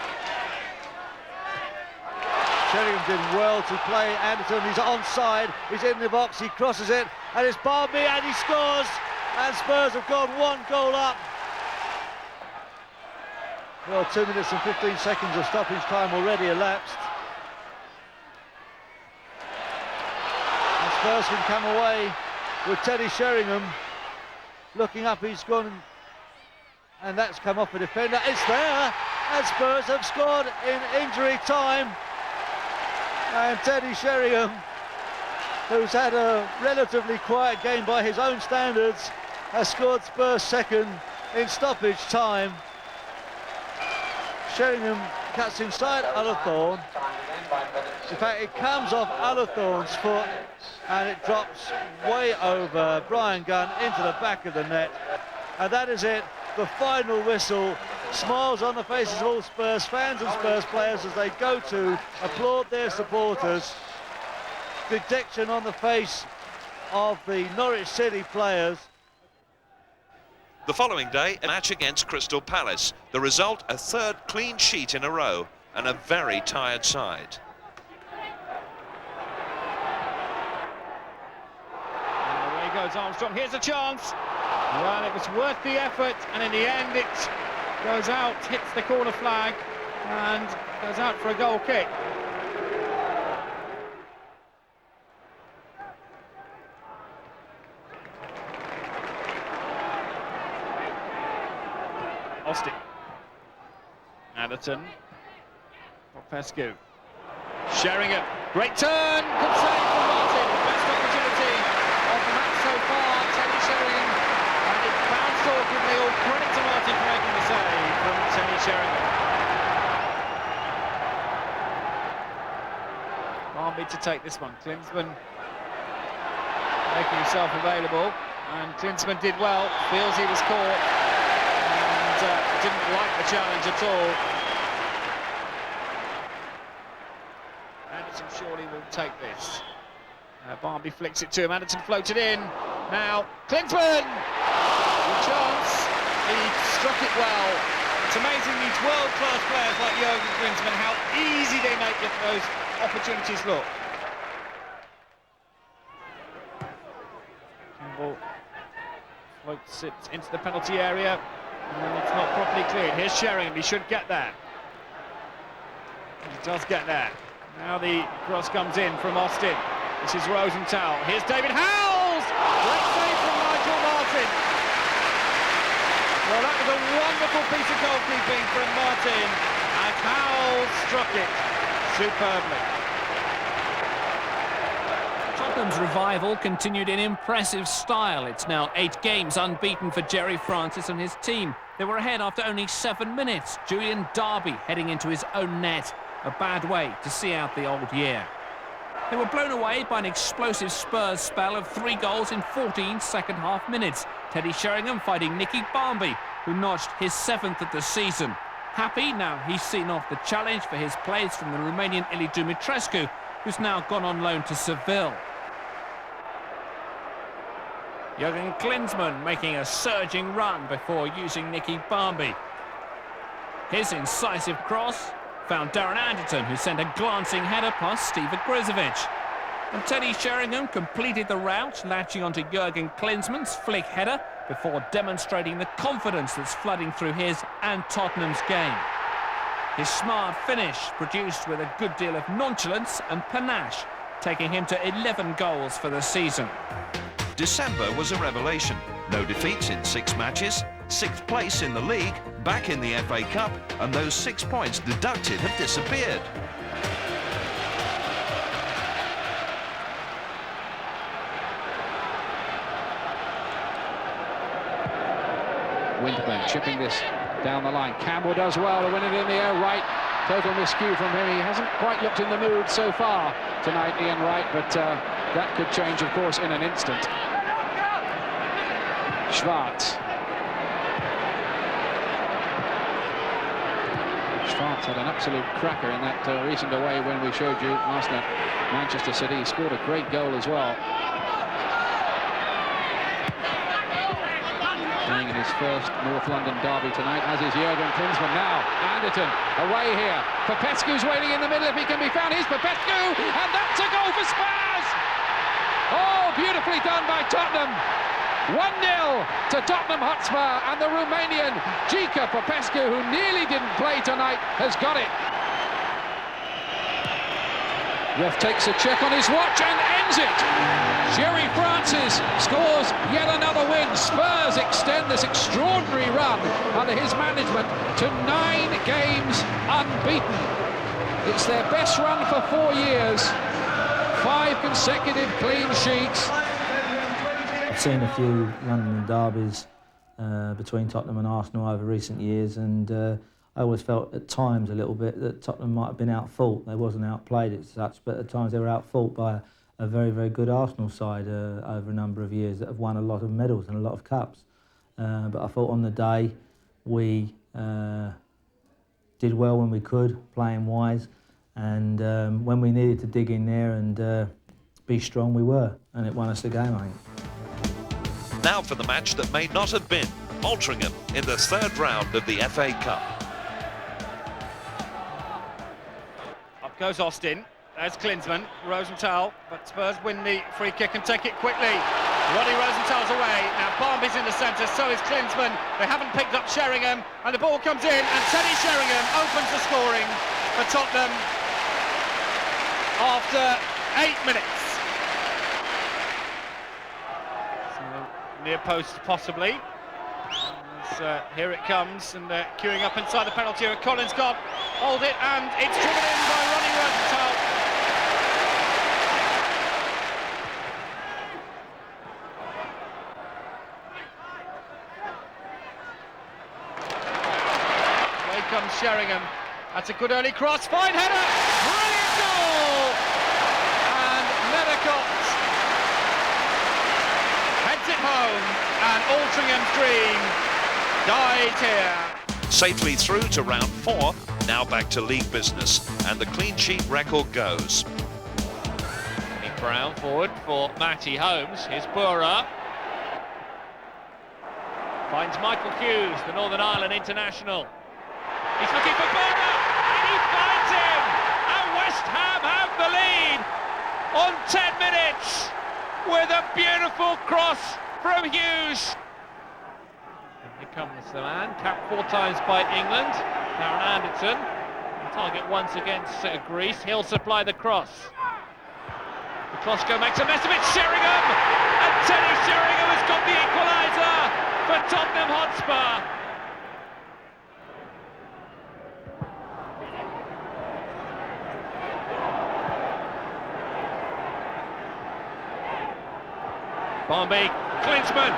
Sheringham did well to play Anderton, he's onside, he's in the box, he crosses it, and it's Barmby, and he scores, and Spurs have gone 1 goal up. Well, 2 minutes and 15 seconds of stoppage time already elapsed. And Spurs can come away with Teddy Sheringham looking up, he's gone, and that's come off a defender, it's there, and Spurs have scored in injury time. And Teddy Sheringham, who's had a relatively quiet game by his own standards, has scored Spurs second in stoppage time. Sheringham cuts inside Ullathorne. In fact, it comes off Ullathorne's foot and it drops way over Brian Gunn into the back of the net. And that is it, the final whistle. Smiles on the faces of all Spurs fans and Spurs players as they go to applaud their supporters. Dejection on the face of the Norwich City players. The following day, a match against Crystal Palace. The result, a 3rd clean sheet in a row, and a very tired side. And away goes Armstrong, here's a chance. Well, it was worth the effort, and in the end it goes out, hits the corner flag, and goes out for a goal kick. Austin. Anderton. Popescu. Sheringham. Great turn. Good save from Martin. Best opportunity of the match so far. Teddy Sheringham. And it bounced awkwardly. All credit to Martin for making the save from Teddy Sheringham. Barmby to take this one. Klinsmann making himself available. And Klinsmann did well. Feels he was caught. And didn't like the challenge at all. Anderton surely will take this. Barmby flicks it to him. Anderton floated in. Now Klinsmann! Good chance. He struck it well. It's amazing these world-class players like Jurgen Klinsmann, how easy they make those opportunities look. Floats it into the penalty area, and it's not properly cleared. Here's Sheringham, he should get there. He does get there. Now the cross comes in from Austin. This is Rosenthal. Here's David Howells! Great save from Nigel Martin. Well, that was a wonderful piece of goalkeeping from Martin, and Howells struck it superbly. Tottenham's revival continued in impressive style. It's now 8 games unbeaten for Jerry Francis and his team. They were ahead after only 7 minutes. Julian Darby heading into his own net. A bad way to see out the old year. They were blown away by an explosive Spurs spell of 3 goals in 14 second-half minutes. Teddy Sheringham fighting Nicky Barmby, who notched his 7th of the season. Happy now he's seen off the challenge for his plays from the Romanian Ili Dumitrescu, who's now gone on loan to Seville. Jurgen Klinsmann making a surging run before using Nicky Barmby. His incisive cross found Darren Anderton, who sent a glancing header past Steve Grizovic. And Teddy Sheringham completed the route, latching onto Jurgen Klinsmann's flick header before demonstrating the confidence that's flooding through his and Tottenham's game. His smart finish produced with a good deal of nonchalance and panache, taking him to 11 goals for the season. December was a revelation. No defeats in 6 matches, 6th place in the league, back in the FA Cup, and those 6 points deducted have disappeared. Windman chipping this down the line. Campbell does well to win it in the air right. Total miscue from him. He hasn't quite looked in the mood so far tonight, Ian Wright, but that could change, of course, in an instant. Schwartz. Schwartz had an absolute cracker in that recent away when we showed you Arsenal, Manchester City. He scored a great goal as well. Playing in his first North London derby tonight, as is Jurgen Klinsmann. Now, Anderton away here. Popescu's waiting in the middle if he can be found. Here's Popescu, and that's a goal for Spurs! Oh, beautifully done by Tottenham. 1-0 to Tottenham Hotspur, and the Romanian Jika Popescu, who nearly didn't play tonight, has got it. Ref takes a check on his watch and ends it. Jerry Francis scores yet another win. Spurs extend this extraordinary run under his management to 9 games unbeaten. It's their best run for 4 years. 5 consecutive clean sheets. I've seen a few London derbies between Tottenham and Arsenal over recent years, and I always felt at times a little bit that Tottenham might have been outfought. They wasn't outplayed as such, but at times they were outfought by a very, very good Arsenal side over a number of years that have won a lot of medals and a lot of cups. But I thought on the day we did well when we could, playing wise, and when we needed to dig in there and be strong, we were, and it won us the game, I think. Now for the match that may not have been. Altrincham in the 3rd round of the FA Cup. Up goes Austin. There's Klinsmann. Rosenthal, but Spurs win the free kick and take it quickly. Ronnie Rosenthal's away. Now Barmby's in the centre, so is Klinsmann. They haven't picked up Sheringham, and the ball comes in, and Teddy Sheringham opens the scoring for Tottenham after 8 minutes. Near post, possibly. Here it comes, and they're queuing up inside the penalty area. Collins can't hold it, and it's driven in by Ronnie Rosenthal. Away comes Sheringham. That's a good early cross. Fine header. Brilliant goal! And Medicott heads it home, and Altringham's dream dies here. Safely through to round 4, now back to league business, and the clean sheet record goes. Brown forward for Matty Holmes. Here's Bura. Finds Michael Hughes, the Northern Ireland international. He's looking for Bura, and he finds him! And West Ham have the lead on 10 minutes with a beautiful cross from Hughes. comes the man, capped 4 times by England, Darren Anderton. Target once against Greece. He'll supply the cross. Klosko makes a mess of it. Sheringham! And Teddy Sheringham has got the equaliser for Tottenham Hotspur. Barnby, Klinsmann.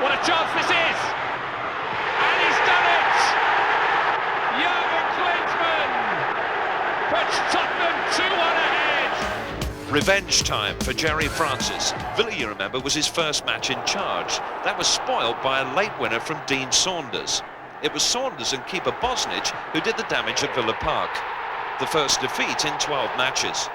What a chance this is! And he's done it! Jurgen Klinsmann puts Tottenham 2-1 ahead. Revenge time for Jerry Francis. Villa, you remember, was his first match in charge. That was spoiled by a late winner from Dean Saunders. It was Saunders and keeper Bosnich who did the damage at Villa Park. The first defeat in 12 matches.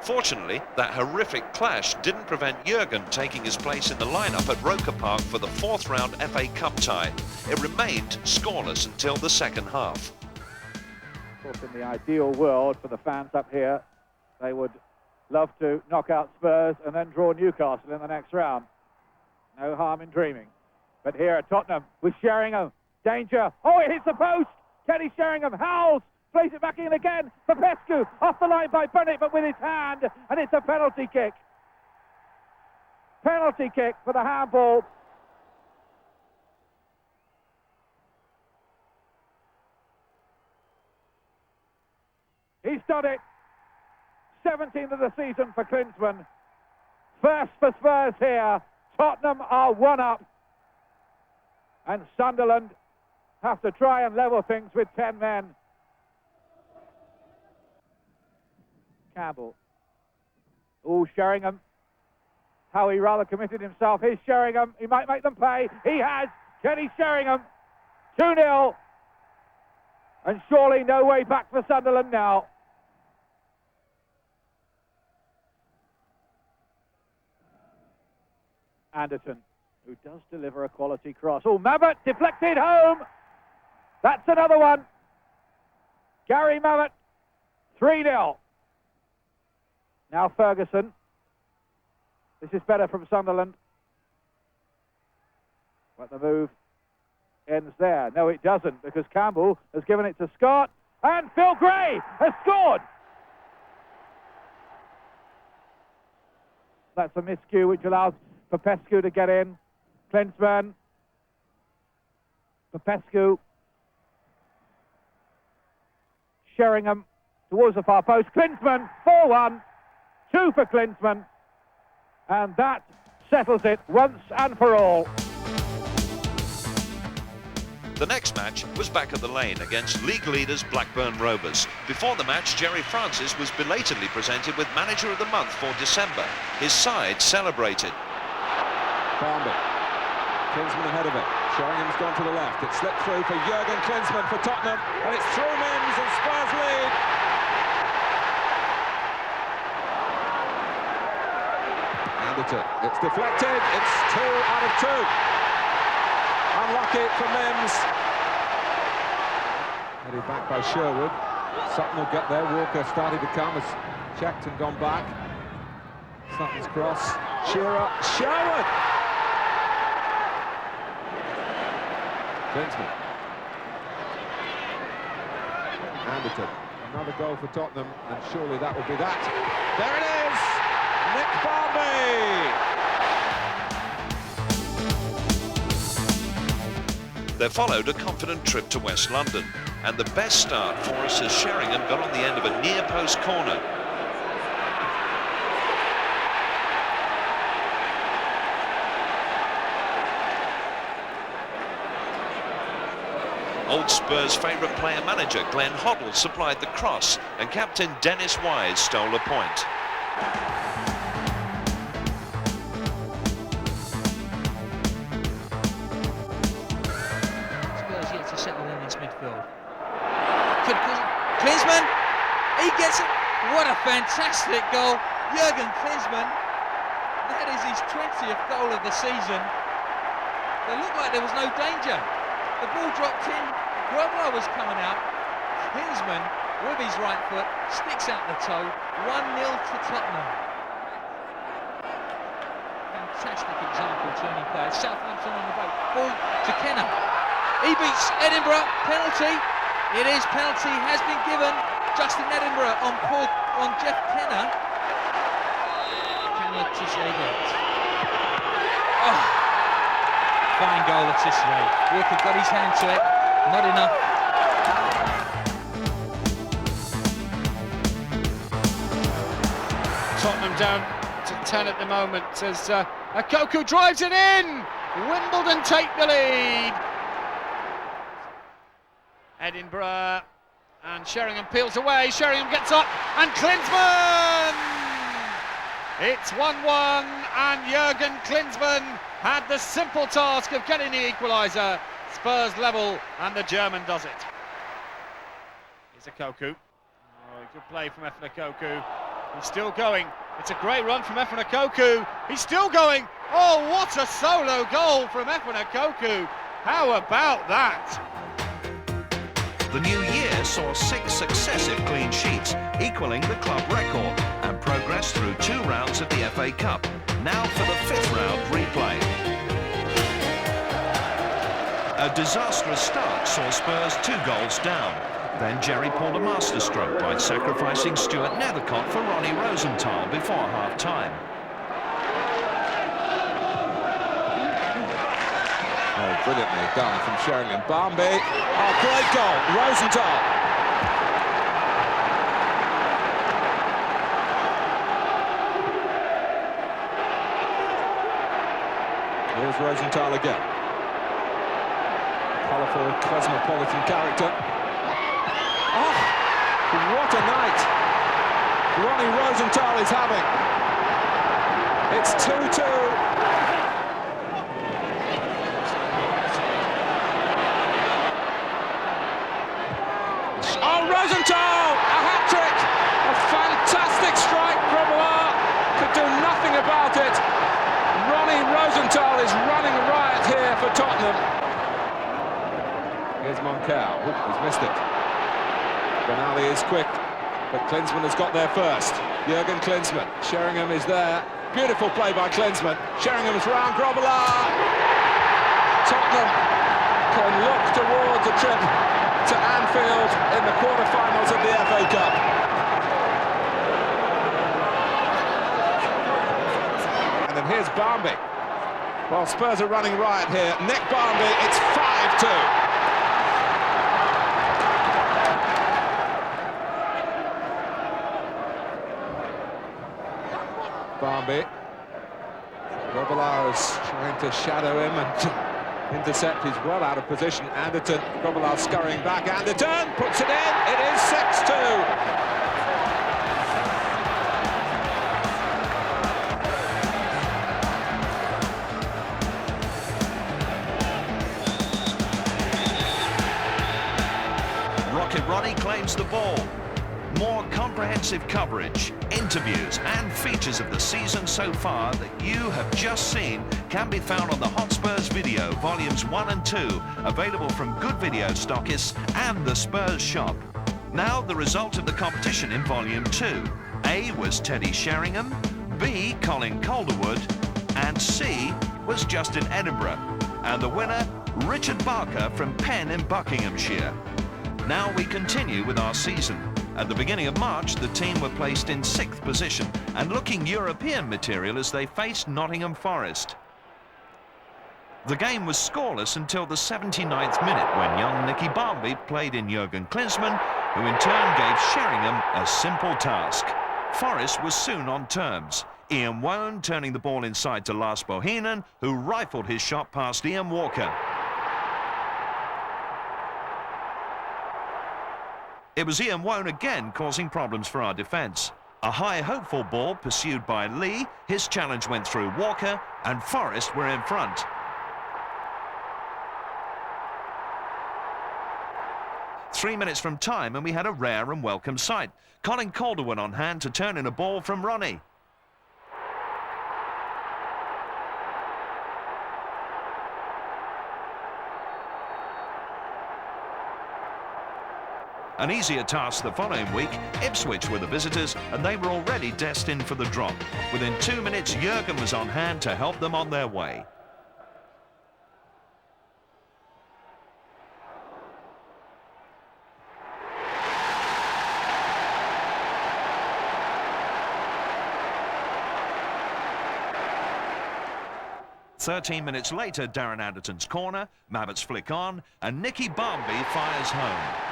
Fortunately, that horrific clash didn't prevent Jurgen taking his place in the lineup at Roker Park for the 4th round FA Cup tie. It remained scoreless until the second half. Of course, in the ideal world for the fans up here, they would love to knock out Spurs and then draw Newcastle in the next round. No harm in dreaming. But here at Tottenham with Sheringham, danger. Oh, it hits the post! Teddy Sheringham howls! Plays it back in again for Pescu, off the line by Bennett, but with his hand, and it's a penalty kick. Penalty kick for the handball. He's done it. 17th of the season for Klinsmann. First for Spurs here. Tottenham are 1 up. And Sunderland have to try and level things with 10 men. Campbell. Oh, Sheringham. How he rather committed himself. Here's Sheringham. He might make them pay. He has. Teddy Sheringham. 2-0. And surely no way back for Sunderland now. Anderton, who does deliver a quality cross. Oh, Mabbott deflected home. That's another one. Gary Mabbott. 3-0. Now Ferguson. This is better from Sunderland. But the move ends there. No, it doesn't, because Campbell has given it to Scott. And Phil Gray has scored. That's a miscue which allows Popescu to get in. Klinsmann. Popescu. Sheringham towards the far post. Klinsmann, 4-1. 2 for Klinsmann, and that settles it once and for all. The next match was back at the Lane against league leaders Blackburn Rovers. Before the match, Jerry Francis was belatedly presented with Manager of the Month for December. His side celebrated. Barnby. Klinsmann ahead of it. Sheringham's gone to the left. It slipped through for Jurgen Klinsmann for Tottenham, and it's through Mims and Spurs lead. It's deflected. It's 2 out of 2. Unlucky for Mims. Headed back by Sherwood. Sutton will get there. Walker started to come, has checked and gone back. Sutton's cross. Shearer. Sherwood. Klinsmann. Anderton. Another goal for Tottenham, and surely that will be that. There it is. Nick Barnby! There followed a confident trip to West London, and the best start for us as Sheringham got on the end of a near-post corner. Old Spurs favourite player-manager Glenn Hoddle supplied the cross, and captain Dennis Wise stole a point. He gets it. What a fantastic goal. Jurgen Klinsmann. That is his 20th goal of the season. It looked like there was no danger. The ball dropped in. Grobler was coming out. Klinsmann, with his right foot, sticks out the toe. 1-0 to Tottenham. Fantastic example, turning players. Southampton on the break. Ball to Kenner. He beats Edinburgh. Penalty. It is penalty has been given. Justin Edinburgh on Jeff Kenner. Can Letitia get it? Oh, fine goal, Letitia. Walker got his hand to it. Not enough. Tottenham down to 10 at the moment as Akoku drives it in. Wimbledon take the lead. Edinburgh and Sheringham peels away. Sheringham gets up and Klinsmann. It's 1-1 and Jurgen Klinsmann had the simple task of getting the equaliser. Spurs level and the German does it. Here's Akoku. Oh, good play from Akoku. He's still going. It's a great run from Akoku. He's still going. Oh, what a solo goal from Akoku. How about that? The new year saw 6 successive clean sheets, equaling the club record, and progress through 2 rounds of the FA Cup. Now for the 5th round replay. A disastrous start saw Spurs 2 goals down. Then Jerry pulled a masterstroke by sacrificing Stuart Nethercott for Ronnie Rosenthal before half-time. Oh, brilliantly done from Sheringham. Barmby. Oh, great goal. Rosenthal. Here's Rosenthal again. Colourful, cosmopolitan character. Oh, what a night Ronnie Rosenthal is having. It's 2-2. Oh, Rosenthal! A hat-trick! A fantastic strike. Grobler could do nothing about it. Ronnie Rosenthal is running riot here for Tottenham. Here's Moncal. Ooh, he's missed it. Benali is quick, but Klinsmann has got there first. Jurgen Klinsmann. Sheringham is there. Beautiful play by Klinsmann. Sheringham's round Grobler. Tottenham can look towards a trip to Anfield in the quarter-finals of the FA Cup. And then here's Barmby. Well, Spurs are running riot here. Nick Barmby, it's 5-2. Barmby. Grobler is trying to shadow him and intercept. He's well out of position. Anderton, Grobler scurrying back. Anderton puts it in. It is 6-2. Rocket Ronnie claims the ball. More comprehensive coverage, interviews and features of the season so far that you have just seen can be found on the Hotspurs video, volumes 1 and 2, available from good video stockists and the Spurs shop. Now the result of the competition in volume 2. A was Teddy Sheringham, B Colin Calderwood, and C was Justin Edinburgh. And the winner, Richard Barker from Penn in Buckinghamshire. Now we continue with our season. At the beginning of March, the team were placed in 6th position and looking European material as they faced Nottingham Forest. The game was scoreless until the 79th minute when young Nicky Barmby played in Jurgen Klinsmann, who in turn gave Sheringham a simple task. Forest was soon on terms. Ian Wone turning the ball inside to Lars Bohinen, who rifled his shot past Ian Walker. It was Ian Wone again causing problems for our defence. A high hopeful ball pursued by Lee, his challenge went through Walker, and Forest were in front. 3 minutes from time and we had a rare and welcome sight. Colin Calderwood on hand to turn in a ball from Ronnie. An easier task the following week, Ipswich were the visitors and they were already destined for the drop. Within 2 minutes, Jurgen was on hand to help them on their way. "13 minutes later, Darren Anderton's corner, Mabbott's flick on, and Nicky Barmby fires home.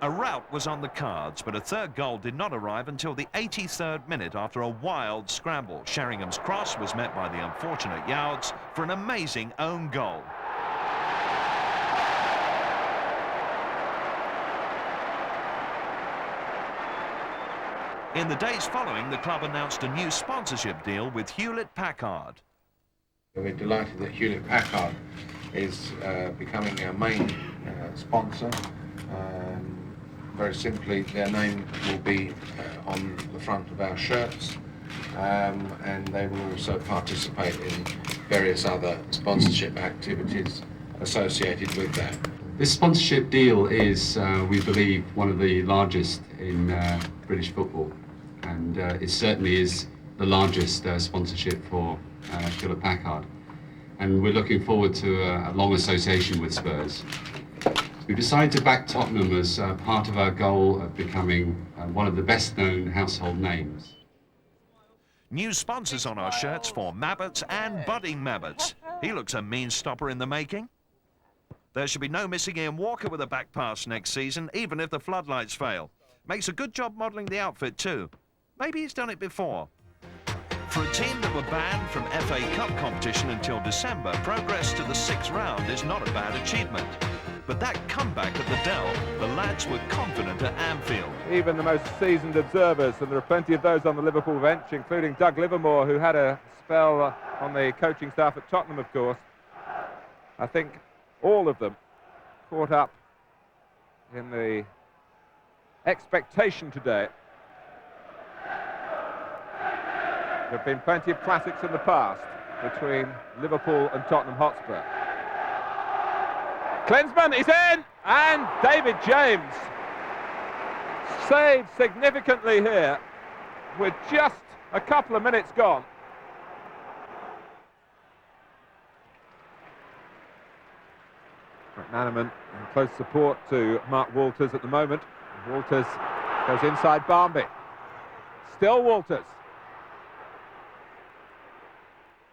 A rout was on the cards, but a third goal did not arrive until the 83rd minute after a wild scramble. Sheringham's cross was met by the unfortunate Youds for an amazing own goal. In the days following, the club announced a new sponsorship deal with Hewlett-Packard. We're delighted that Hewlett-Packard is becoming our main sponsor. Very simply, their name will be on the front of our shirts, and they will also participate in various other sponsorship activities associated with that. This sponsorship deal is, we believe, one of the largest in British football, and it certainly is the largest sponsorship for Hewlett-Packard. And we're looking forward to a long association with Spurs. We've decided to back Tottenham as part of our goal of becoming one of the best-known household names. New sponsors on our shirts for Mabbott's and budding Mabbott's. He looks a mean stopper in the making. There should be no missing Ian Walker with a back pass next season, even if the floodlights fail. Makes a good job modelling the outfit too. Maybe he's done it before. For a team that were banned from FA Cup competition until December, progress to the 6th round is not a bad achievement. But that comeback at the Dell, the lads were confident at Anfield. Even the most seasoned observers, and there are plenty of those on the Liverpool bench, including Doug Livermore, who had a spell on the coaching staff at Tottenham, of course. I think all of them caught up in the expectation today. There have been plenty of classics in the past between Liverpool and Tottenham Hotspur. Klinsmann is in, and David James saved significantly here with just a couple of minutes gone. McManaman in close support to Mark Walters at the moment. Walters goes inside Barmby. Still Walters.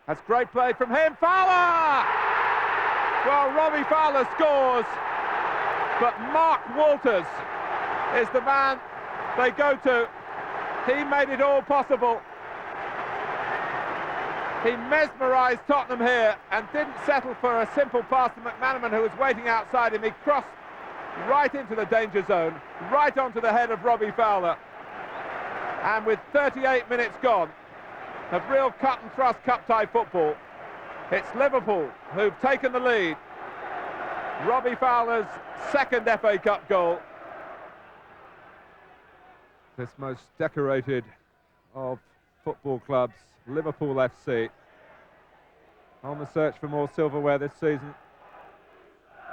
That's great play from him. Fowler! Well, Robbie Fowler scores, but Mark Walters is the man they go to. He made it all possible. He mesmerised Tottenham here and didn't settle for a simple pass to McManaman, who was waiting outside him. He crossed right into the danger zone, right onto the head of Robbie Fowler. And with 38 minutes gone of real cut-and-thrust cup-tie football, it's Liverpool who've taken the lead. Robbie Fowler's second FA Cup goal. This most decorated of football clubs, Liverpool FC, on the search for more silverware this season.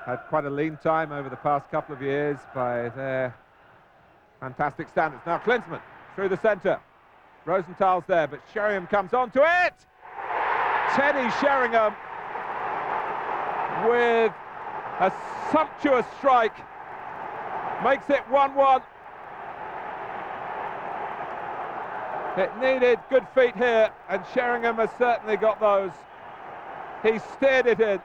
Had quite a lean time over the past couple of years by their fantastic standards. Now Klinsmann through the centre. Rosenthal's there, but Sheringham comes onto it. Teddy Sheringham with a sumptuous strike makes it 1-1. It needed good feet here, and Sheringham has certainly got those. He steered it in.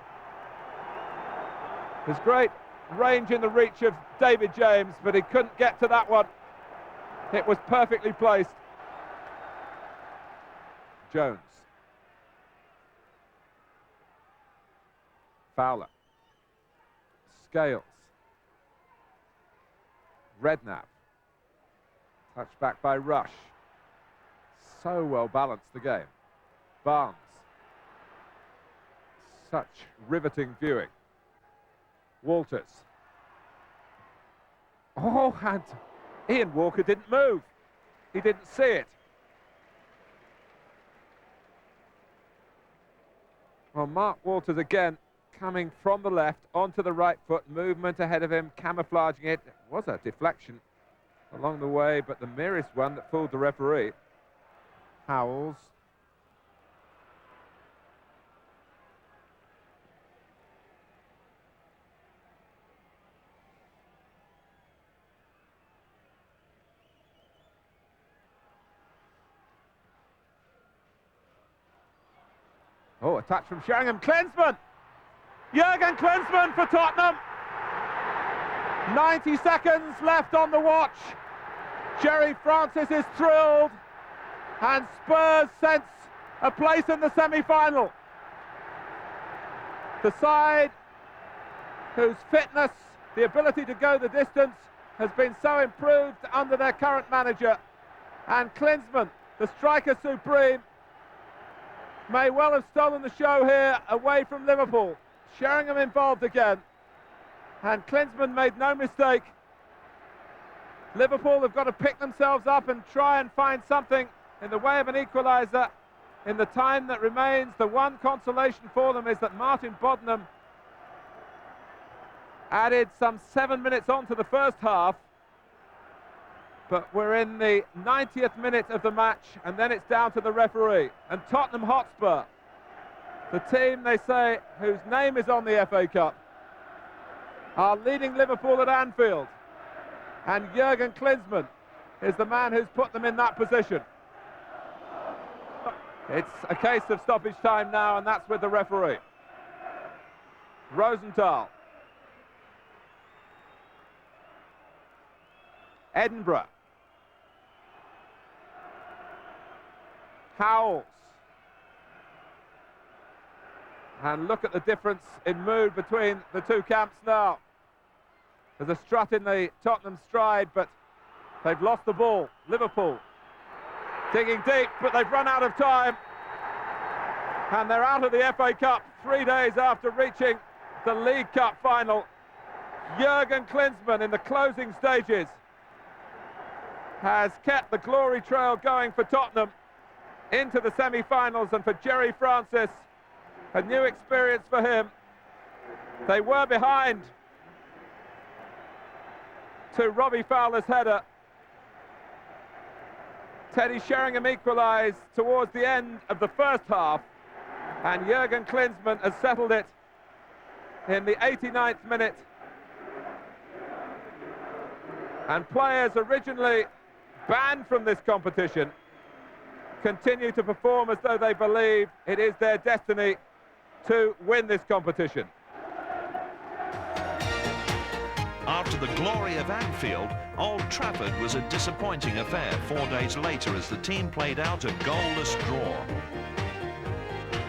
There's great range in the reach of David James, but he couldn't get to that one. It was perfectly placed. Jones. Fowler. Scales. Redknapp. Touched back by Rush. So well balanced, the game. Barnes. Such riveting viewing. Walters. Oh, and Ian Walker didn't move. He didn't see it. Well, Mark Walters again coming from the left onto the right foot, movement ahead of him, camouflaging it. It was a deflection along the way, but the merest one that fooled the referee. Howells. Oh, a touch from Sheringham. Klinsmann! Jurgen Klinsmann for Tottenham! 90 seconds left on the watch. Jerry Francis is thrilled, and Spurs sense a place in the semi-final. The side whose fitness, the ability to go the distance, has been so improved under their current manager. And Klinsmann, the striker supreme, may well have stolen the show here away from Liverpool. Sheringham involved again, and Klinsmann made no mistake. Liverpool have got to pick themselves up and try and find something in the way of an equaliser in the time that remains. The one consolation for them is that Martin Boddenham added some 7 minutes on to the first half, but we're in the 90th minute of the match, and then it's down to the referee. And Tottenham Hotspur, the team, they say, whose name is on the FA Cup, are leading Liverpool at Anfield. And Jurgen Klinsmann is the man who's put them in that position. It's a case of stoppage time now, and that's with the referee. Rosenthal. Edinburgh. Howells. And look at the difference in mood between the two camps now. There's a strut in the Tottenham stride, but they've lost the ball. Liverpool digging deep, but they've run out of time. And they're out of the FA Cup 3 days after reaching the League Cup final. Jurgen Klinsmann in the closing stages has kept the glory trail going for Tottenham into the semi-finals, and for Jerry Francis, a new experience for him. They were behind to Robbie Fowler's header. Teddy Sheringham equalised towards the end of the first half, and Jurgen Klinsmann has settled it in the 89th minute. And players originally banned from this competition continue to perform as though they believe it is their destiny to win this competition. After the glory of Anfield, Old Trafford was a disappointing affair 4 days later as the team played out a goalless draw.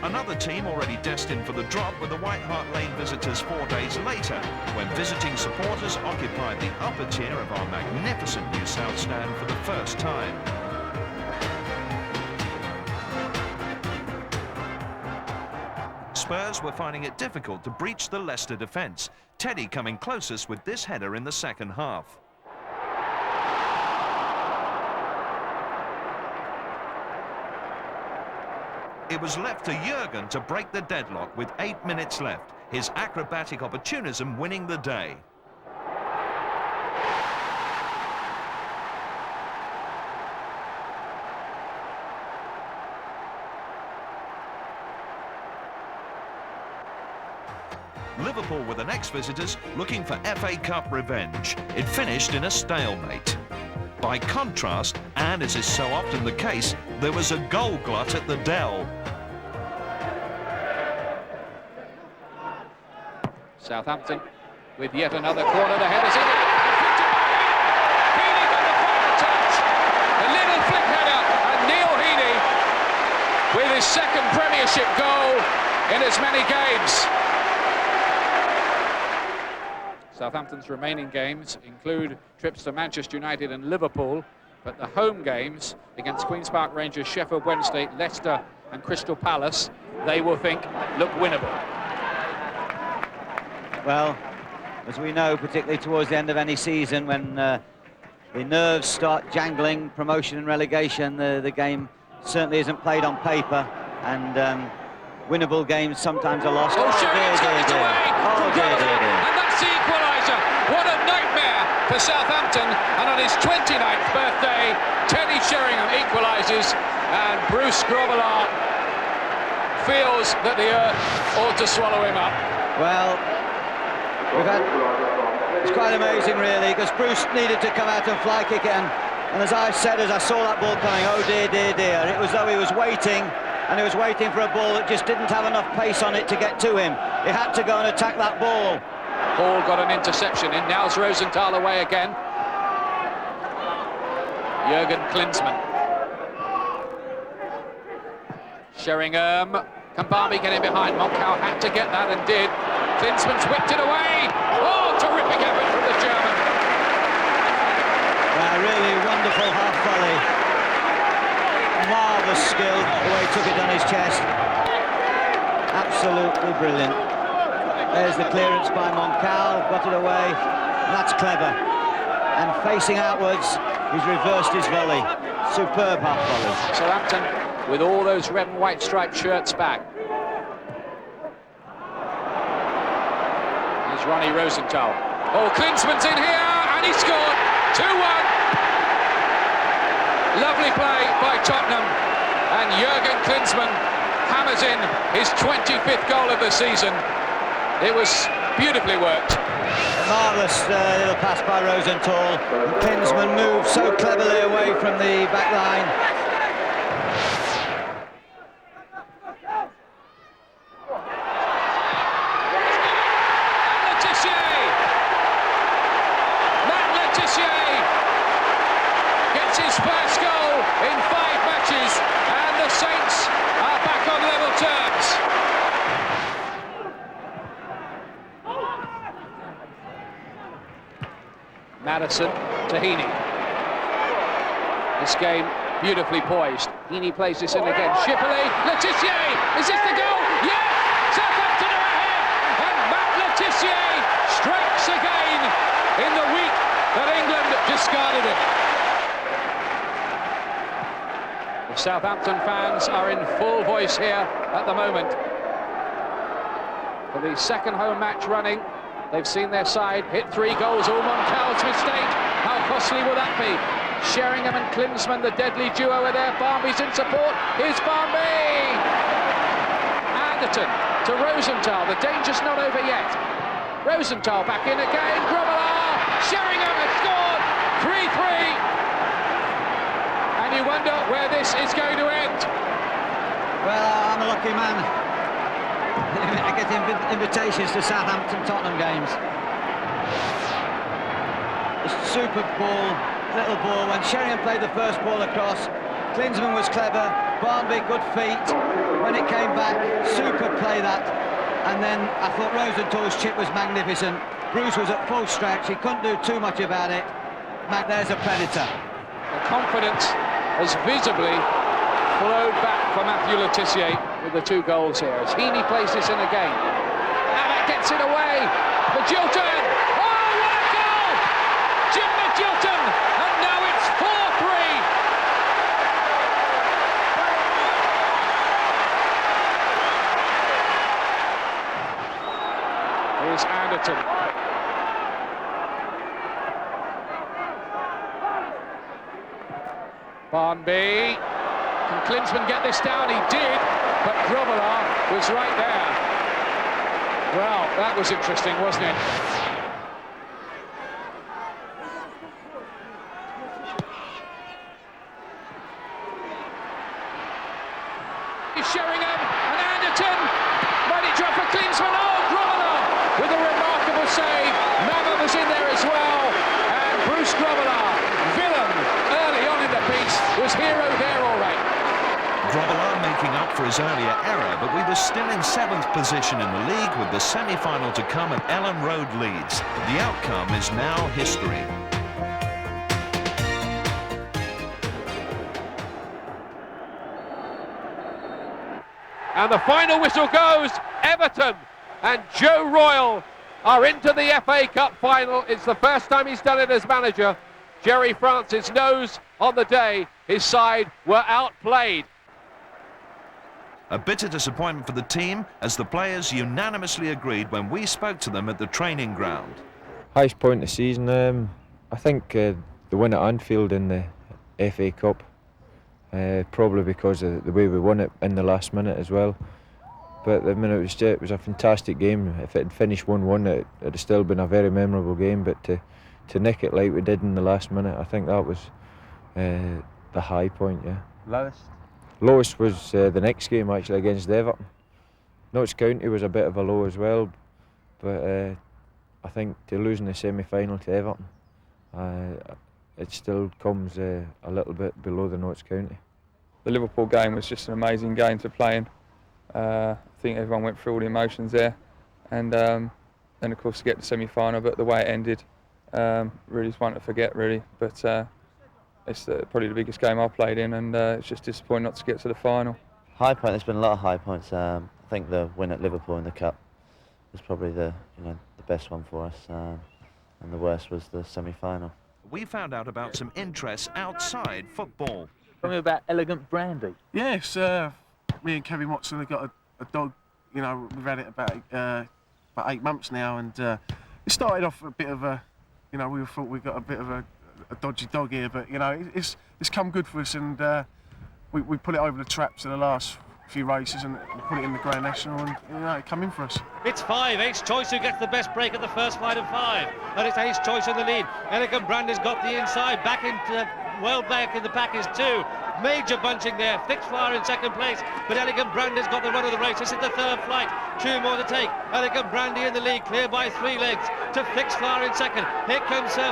Another team already destined for the drop were the White Hart Lane visitors 4 days later, when visiting supporters occupied the upper tier of our magnificent new South Stand for the first time. Spurs were finding it difficult to breach the Leicester defence, Teddy coming closest with this header in the second half. It was left to Jurgen to break the deadlock with 8 minutes left, his acrobatic opportunism winning the day. Liverpool were the next visitors looking for FA Cup revenge. It finished in a stalemate. By contrast, and as is so often the case, there was a goal glut at the Dell. Southampton with yet another corner. The header's in. Heaney got the final touch. A little flick header, and Neil Heaney with his second Premiership goal in as many games. Southampton's remaining games include trips to Manchester United and Liverpool But the home games against Queen's Park Rangers, Sheffield Wednesday, Leicester and Crystal Palace, they will think look winnable. Well, as we know, particularly towards the end of any season, when the nerves start jangling, promotion and relegation, the game certainly isn't played on paper, and winnable games sometimes are lost. Oh, Sheringham's got it away! Oh, dear. And that's the equaliser. What a nightmare for Southampton. And on his 29th birthday, Teddy Sheringham equalises, and Bruce Grobbelaar feels that the earth ought to swallow him up. Well, it's quite amazing, really, because Bruce needed to come out and fly kick it, and as I said, as I saw that ball coming, oh dear, it was though he was waiting, and he was waiting for a ball that just didn't have enough pace on it to get to him. He had to go and attack that ball. Hall got an interception in. Now's Rosenthal away again. Jurgen Klinsmann. Sheringham. Can Barmy get in behind? Monkow had to get that and did. Klinsmann's whipped it away. Oh, terrific effort from the German. Really wonderful half volley. Marvellous skill, the way he took it on his chest. Absolutely brilliant. There's the clearance by Monkow, got it away. That's clever. And facing outwards, he's reversed his volley. Superb half volley. Southampton with all those red and white striped shirts back. Here's Ronnie Rosenthal. Oh, Klinsmann's in here, and he scored. 2-1. Lovely play by Tottenham, and Jurgen Klinsmann hammers in his 25th goal of the season. It was beautifully worked. Marvellous little pass by Rosenthal. Klinsmann moved so cleverly away from the back line. Gets his first goal in 5 matches, and the Saints are back on level terms. Madison to Heaney. This game beautifully poised. Heaney plays this in again. Shipley, Letitia, is this the goal? Yes! Southampton are ahead, and Matt Letitia strikes again in the week that England discarded him. The Southampton fans are in full voice here at the moment. For the second home match running, they've seen their side hit 3 goals. All Moncal's mistake. How costly will that be? Sheringham and Klinsmann, the deadly duo, are there. Barmby's in support. Here's Barmby! Anderton to Rosenthal. The danger's not over yet. Rosenthal back in again. Grobbelaar! Sheringham has scored! 3-3. And you wonder where this is going to end. Well, I'm a lucky man. I get invitations to Southampton-Tottenham games. A super ball, little ball. When Sheringham played the first ball across, Klinsmann was clever. Barmby, good feet. When it came back, super play that. And then I thought Rosenthal's chip was magnificent. Bruce was at full stretch. He couldn't do too much about it. There's a predator. The confidence has visibly flowed back for Matthew Letitia with the 2 goals here. As Heaney plays this in again. And that gets it away for Jilton. Oh, what a goal! Jim Jilton, and now it's 4-3. Here's Anderton. Barnby. Can Klinsmann get this down? He did, but Grobbelaar was right there. Well, that was interesting, wasn't it? Sheringham and Anderton. Mighty drop for Klinsmann. Oh, Grobbelaar with a remarkable save. Mama was in there as well. And Bruce Grobbelaar, villain early on in the piece, was hero there all right. Grobbelaar making up for his earlier error, but we were still in 7th position in the league with the semi-final to come at Ellen Road, Leeds. The outcome is now history. And the final whistle goes. Everton and Joe Royle are into the FA Cup final. It's the first time he's done it as manager. Jerry Francis knows on the day his side were outplayed. A bitter disappointment for the team, as the players unanimously agreed when we spoke to them at the training ground. Highest point of the season, I think the win at Anfield in the FA Cup, probably because of the way we won it in the last minute as well. But I mean, it was a fantastic game. If it had finished 1-1, it would have still been a very memorable game. But to nick it like we did in the last minute, I think that was the high point. Yeah. Lowest? Lowest was the next game actually against Everton. Notts County was a bit of a low as well, but I think to losing the semi-final to Everton, it still comes a little bit below the Notts County. The Liverpool game was just an amazing game to play in. I think everyone went through all the emotions there, and then of course to get to the semi-final, but the way it ended, really is one to forget really. But it's probably the biggest game I've played in, and it's just disappointing not to get to the final. High point. There's been a lot of high points. I think the win at Liverpool in the cup was probably the best one for us, and the worst was the semi-final. We found out about some interests outside football. Tell me about Elegant Brandy. Yes, me and Kevin Watson have got a dog. You know, we've had it about 8 months now, and it started off a bit of a, we thought we got a bit of a dodgy dog here, but it's come good for us, and we put it over the traps in the last few races and put it in the Grand National, and it come in for us. It's 5, Ace Choice who gets the best break at the first flight of 5, and it's Ace Choice in the lead. Elegant Brandy's got the inside, well back in the pack is 2. Major bunching there, Fixed Flower in second place, but Elegant Brandy's got the run of the race. This is the third flight, 2 more to take. Elegant Brandy in the lead, clear by 3 legs to Fixed Flower in second. Here comes Fair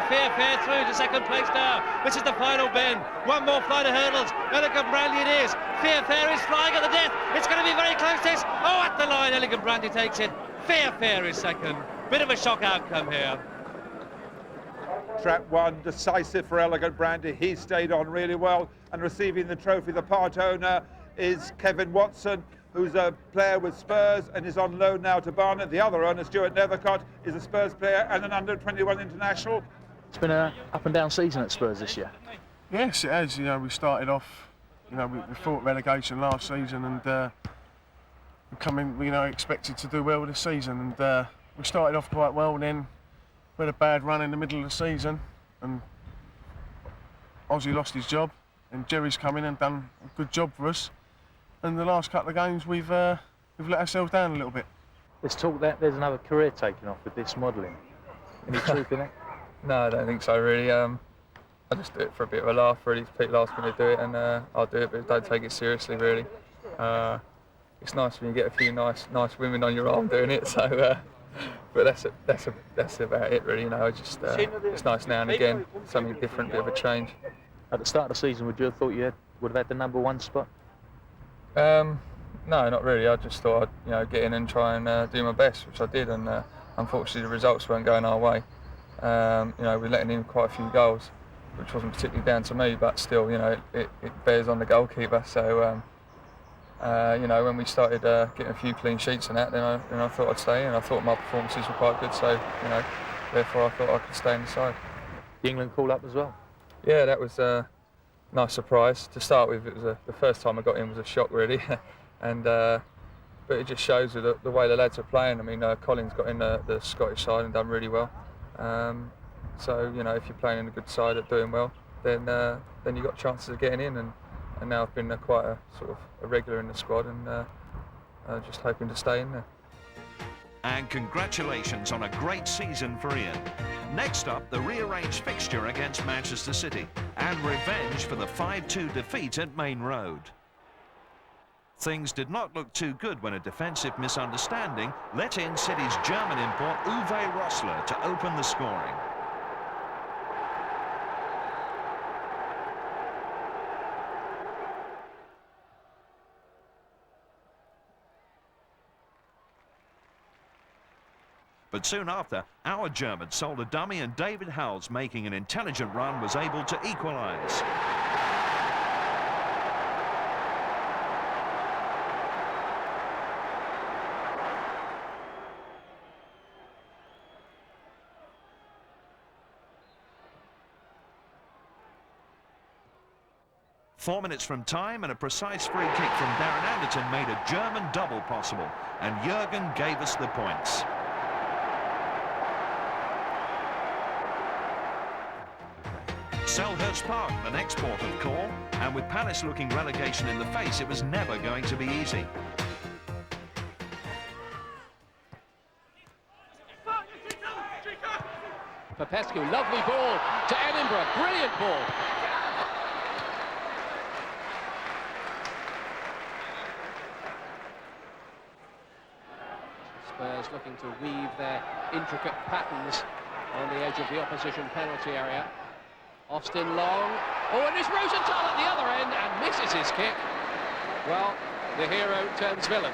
through to second place now. This is the final bend, 1 more flight of hurdles. Elegant Brandy it is. Fair is flying at the death. It's going to be very close this. Oh, at the line, Elegant Brandy takes it. Fair is second. Bit of a shock outcome here. Trap 1, decisive for Elegant Brandy. He stayed on really well, and receiving the trophy, the part owner, is Kevin Watson, who's a player with Spurs and is on loan now to Barnet. The other owner, Stuart Nethercott, is a Spurs player and an under-21 international. It's been an up and down season at Spurs this year. Yes, it has. We started off, we fought relegation last season, and we come in, expected to do well this season, and we started off quite well, and then we had a bad run in the middle of the season, and Ozzy lost his job, and Jerry's come in and done a good job for us. And the last couple of games we've let ourselves down a little bit. There's talk that there's another career taking off with this modelling. Any truth in it? No, I don't think so really. I just do it for a bit of a laugh really. People ask me to do it, and I'll do it, but don't take it seriously really. It's nice when you get a few nice women on your arm doing it. So, but that's about it really. It's nice now and again, something different, bit of a change. At the start of the season, would you have thought you would have had the #1 spot? No, not really. I just thought I'd get in and try and do my best, which I did, and unfortunately the results weren't going our way. We're letting in quite a few goals, which wasn't particularly down to me, but still, it bears on the goalkeeper. So, when we started getting a few clean sheets and that, then I thought I'd stay in. I thought my performances were quite good, so therefore I thought I could stay in the side. The England call up as well. Yeah, that was a nice surprise to start with. It was the first time I got in was a shock really, and but it just shows the way the lads are playing. I mean, Colin's got in the Scottish side and done really well. So if you're playing in a good side at doing well, then you got chances of getting in, and now I've been quite a sort of a regular in the squad, and just hoping to stay in there. And congratulations on a great season for Ian. Next up, the rearranged fixture against Manchester City and revenge for the 5-2 defeat at Main Road. Things did not look too good when a defensive misunderstanding let in City's German import Uwe Rosler to open the scoring. But soon after, our German sold a dummy, and David Howells, making an intelligent run, was able to equalise. 4 minutes from time, and a precise free kick from Darren Anderton made a German double possible, and Jurgen gave us the points. Selhurst Park, the next port of call, and with Palace looking relegation in the face, it was never going to be easy. Popescu, lovely ball to Edinburgh, brilliant ball. Spurs looking to weave their intricate patterns on the edge of the opposition penalty area. Austin long, oh, and it's Rosenthal at the other end and misses his kick. Well, the hero turns villain.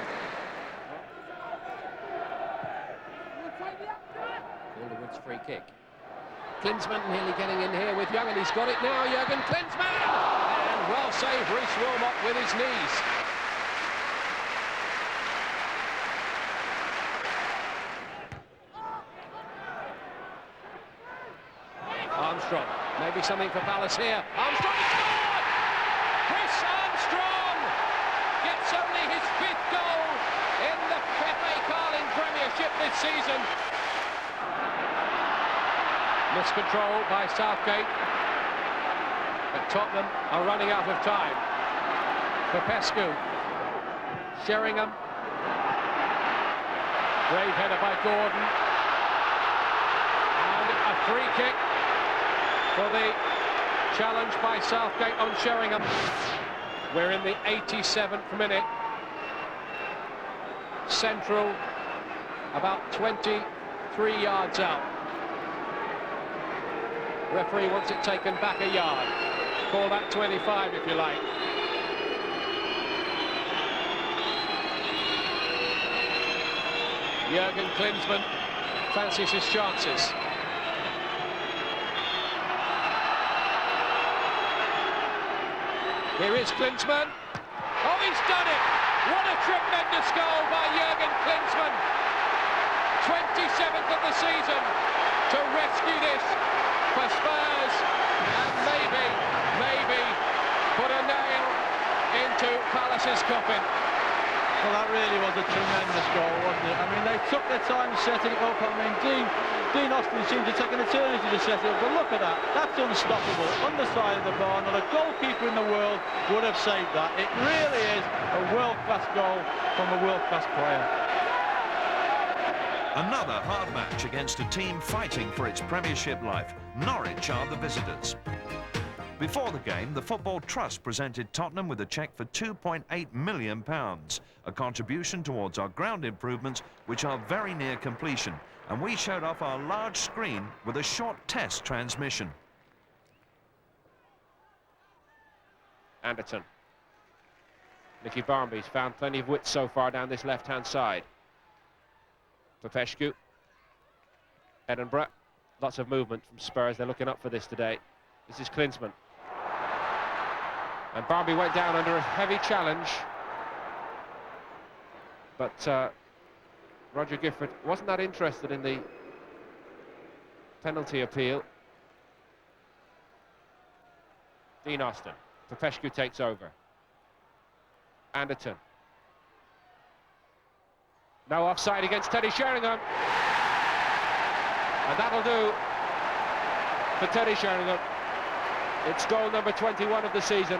Calderwood's free kick. Klinsmann nearly getting in here with Young, and he's got it now, Jurgen Klinsmann! And well saved, Reece Wilmot with his knees. Armstrong, maybe something for Palace here. Armstrong scored! Chris Armstrong gets only his 5th goal in the FA Carling Premiership this season. Miscontrol by Southgate, but Tottenham are running out of time. Popescu, Sheringham, brave header by Gordon, and a free kick for the challenge by Southgate on Sheringham. We're in the 87th minute. Central, about 23 yards out. Referee wants it taken back a yard. Call that 25 if you like. Jurgen Klinsmann fancies his chances. Here is Klinsmann. Oh, he's done it! What a tremendous goal by Jurgen Klinsmann. 27th of the season to rescue this for Spurs, and maybe put a nail into Palace's coffin. Well, that really was a tremendous goal, wasn't it? I mean, they took their time setting it up. I mean, Dean Austin seemed to take an eternity to set it up, but look at that. That's unstoppable. Underside of the bar, not a goalkeeper in the world would have saved that. It really is a world-class goal from a world-class player. Another hard match against a team fighting for its Premiership life. Norwich are the visitors. Before the game, the Football Trust presented Tottenham with a cheque for £2.8 million, a contribution towards our ground improvements, which are very near completion. And we showed off our large screen with a short test transmission. Anderton. Nicky Barmby's found plenty of width so far down this left-hand side. Popescu. Edinburgh. Lots of movement from Spurs. They're looking up for this today. This is Klinsmann. And Barmby went down under a heavy challenge. But Roger Gifford wasn't that interested in the penalty appeal. Dean Austin. Popescu takes over. Anderton. No offside against Teddy Sheringham. And that'll do for Teddy Sheringham. It's goal number 21 of the season.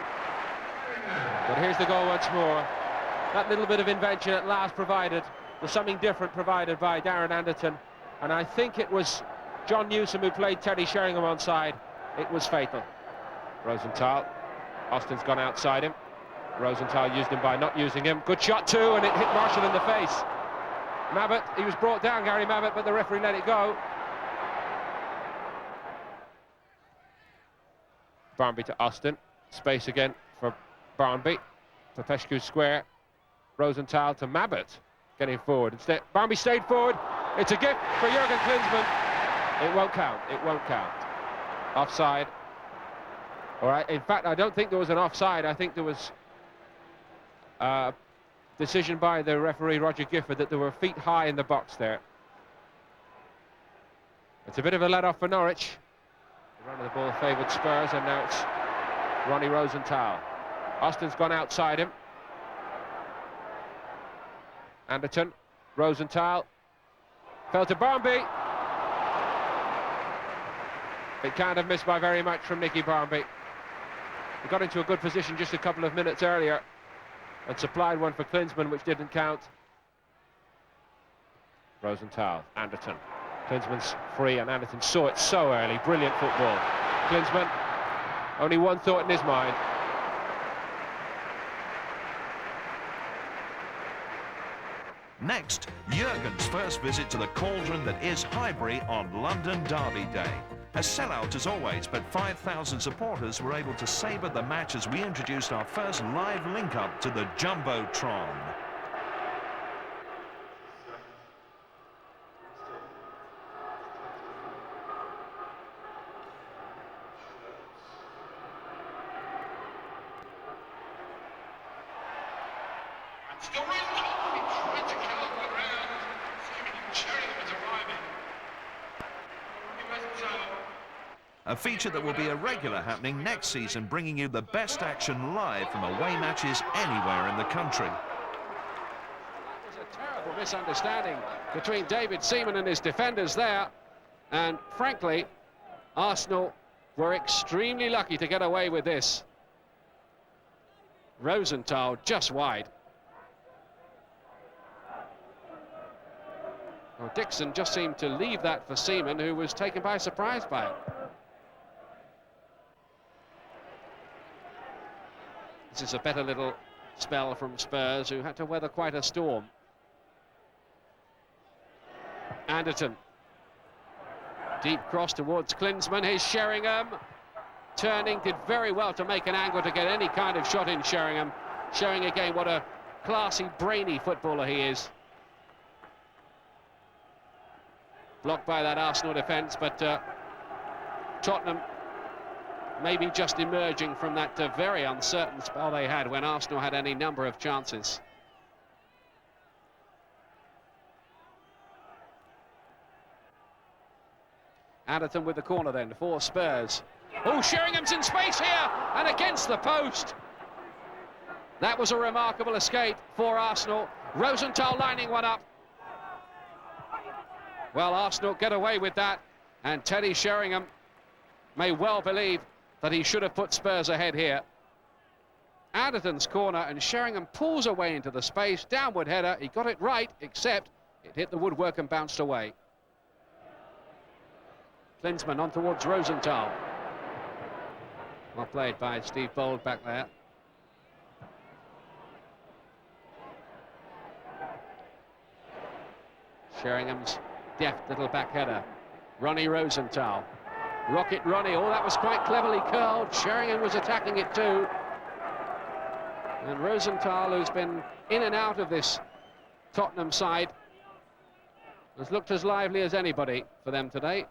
But here's the goal once more. That little bit of invention at last provided. There's something different provided by Darren Anderton. And I think it was John Newsom who played Teddy Sheringham onside. It was fatal. Rosenthal. Austin's gone outside him. Rosenthal used him by not using him. Good shot too, and it hit Marshall in the face. Mabbott, he was brought down, Gary Mabbott, but the referee let it go. Barmby to Austin. Space again for Barmby. Popescu square. Rosenthal to Mabbott. Getting forward. Instead, Barmby stayed forward. It's a gift for Jurgen Klinsmann. It won't count. It won't count. Offside. All right. In fact, I don't think there was an offside. I think there was a decision by the referee, Roger Gifford, that there were feet high in the box there. It's a bit of a let-off for Norwich. The run of the ball favoured Spurs, and now it's Ronnie Rosenthal. Austin's gone outside him. Anderton, Rosenthal, fell to Barmby. It can't have missed by very much from Nicky Barmby. He got into a good position just a couple of minutes earlier and supplied one for Klinsmann, which didn't count. Rosenthal, Anderton. Klinsmann's free and Anderton saw it so early. Brilliant football. Klinsmann, only one thought in his mind. Next, Jurgen's first visit to the cauldron that is Highbury on London Derby Day. A sellout as always, but 5,000 supporters were able to savour the match as we introduced our first live link-up to the Jumbotron. A feature that will be a regular happening next season, bringing you the best action live from away matches anywhere in the country. That was a terrible misunderstanding between David Seaman and his defenders there. And frankly, Arsenal were extremely lucky to get away with this. Rosenthal just wide. Well, Dixon just seemed to leave that for Seaman, who was taken by surprise by it. This is a better little spell from Spurs, who had to weather quite a storm. Anderton. Deep cross towards Klinsmann. Here's Sheringham. Turning, did very well to make an angle to get any kind of shot in Sheringham. Showing again what a classy, brainy footballer he is. Blocked by that Arsenal defence, but Tottenham maybe just emerging from that very uncertain spell they had when Arsenal had any number of chances. Anderton with the corner then for Spurs. Oh, Sheringham's in space here and against the post. That was a remarkable escape for Arsenal. Rosenthal lining one up. Well, Arsenal get away with that, and Teddy Sheringham may well believe that he should have put Spurs ahead here. Anderton's corner, and Sheringham pulls away into the space. Downward header, he got it right, except it hit the woodwork and bounced away. Klinsmann on towards Rosenthal. Well played by Steve Bold back there. Sheringham's deft little back header. Ronnie Rosenthal. Rocket Ronnie, oh, that was quite cleverly curled. Sheringham was attacking it too. And Rosenthal, who's been in and out of this Tottenham side, has looked as lively as anybody for them today.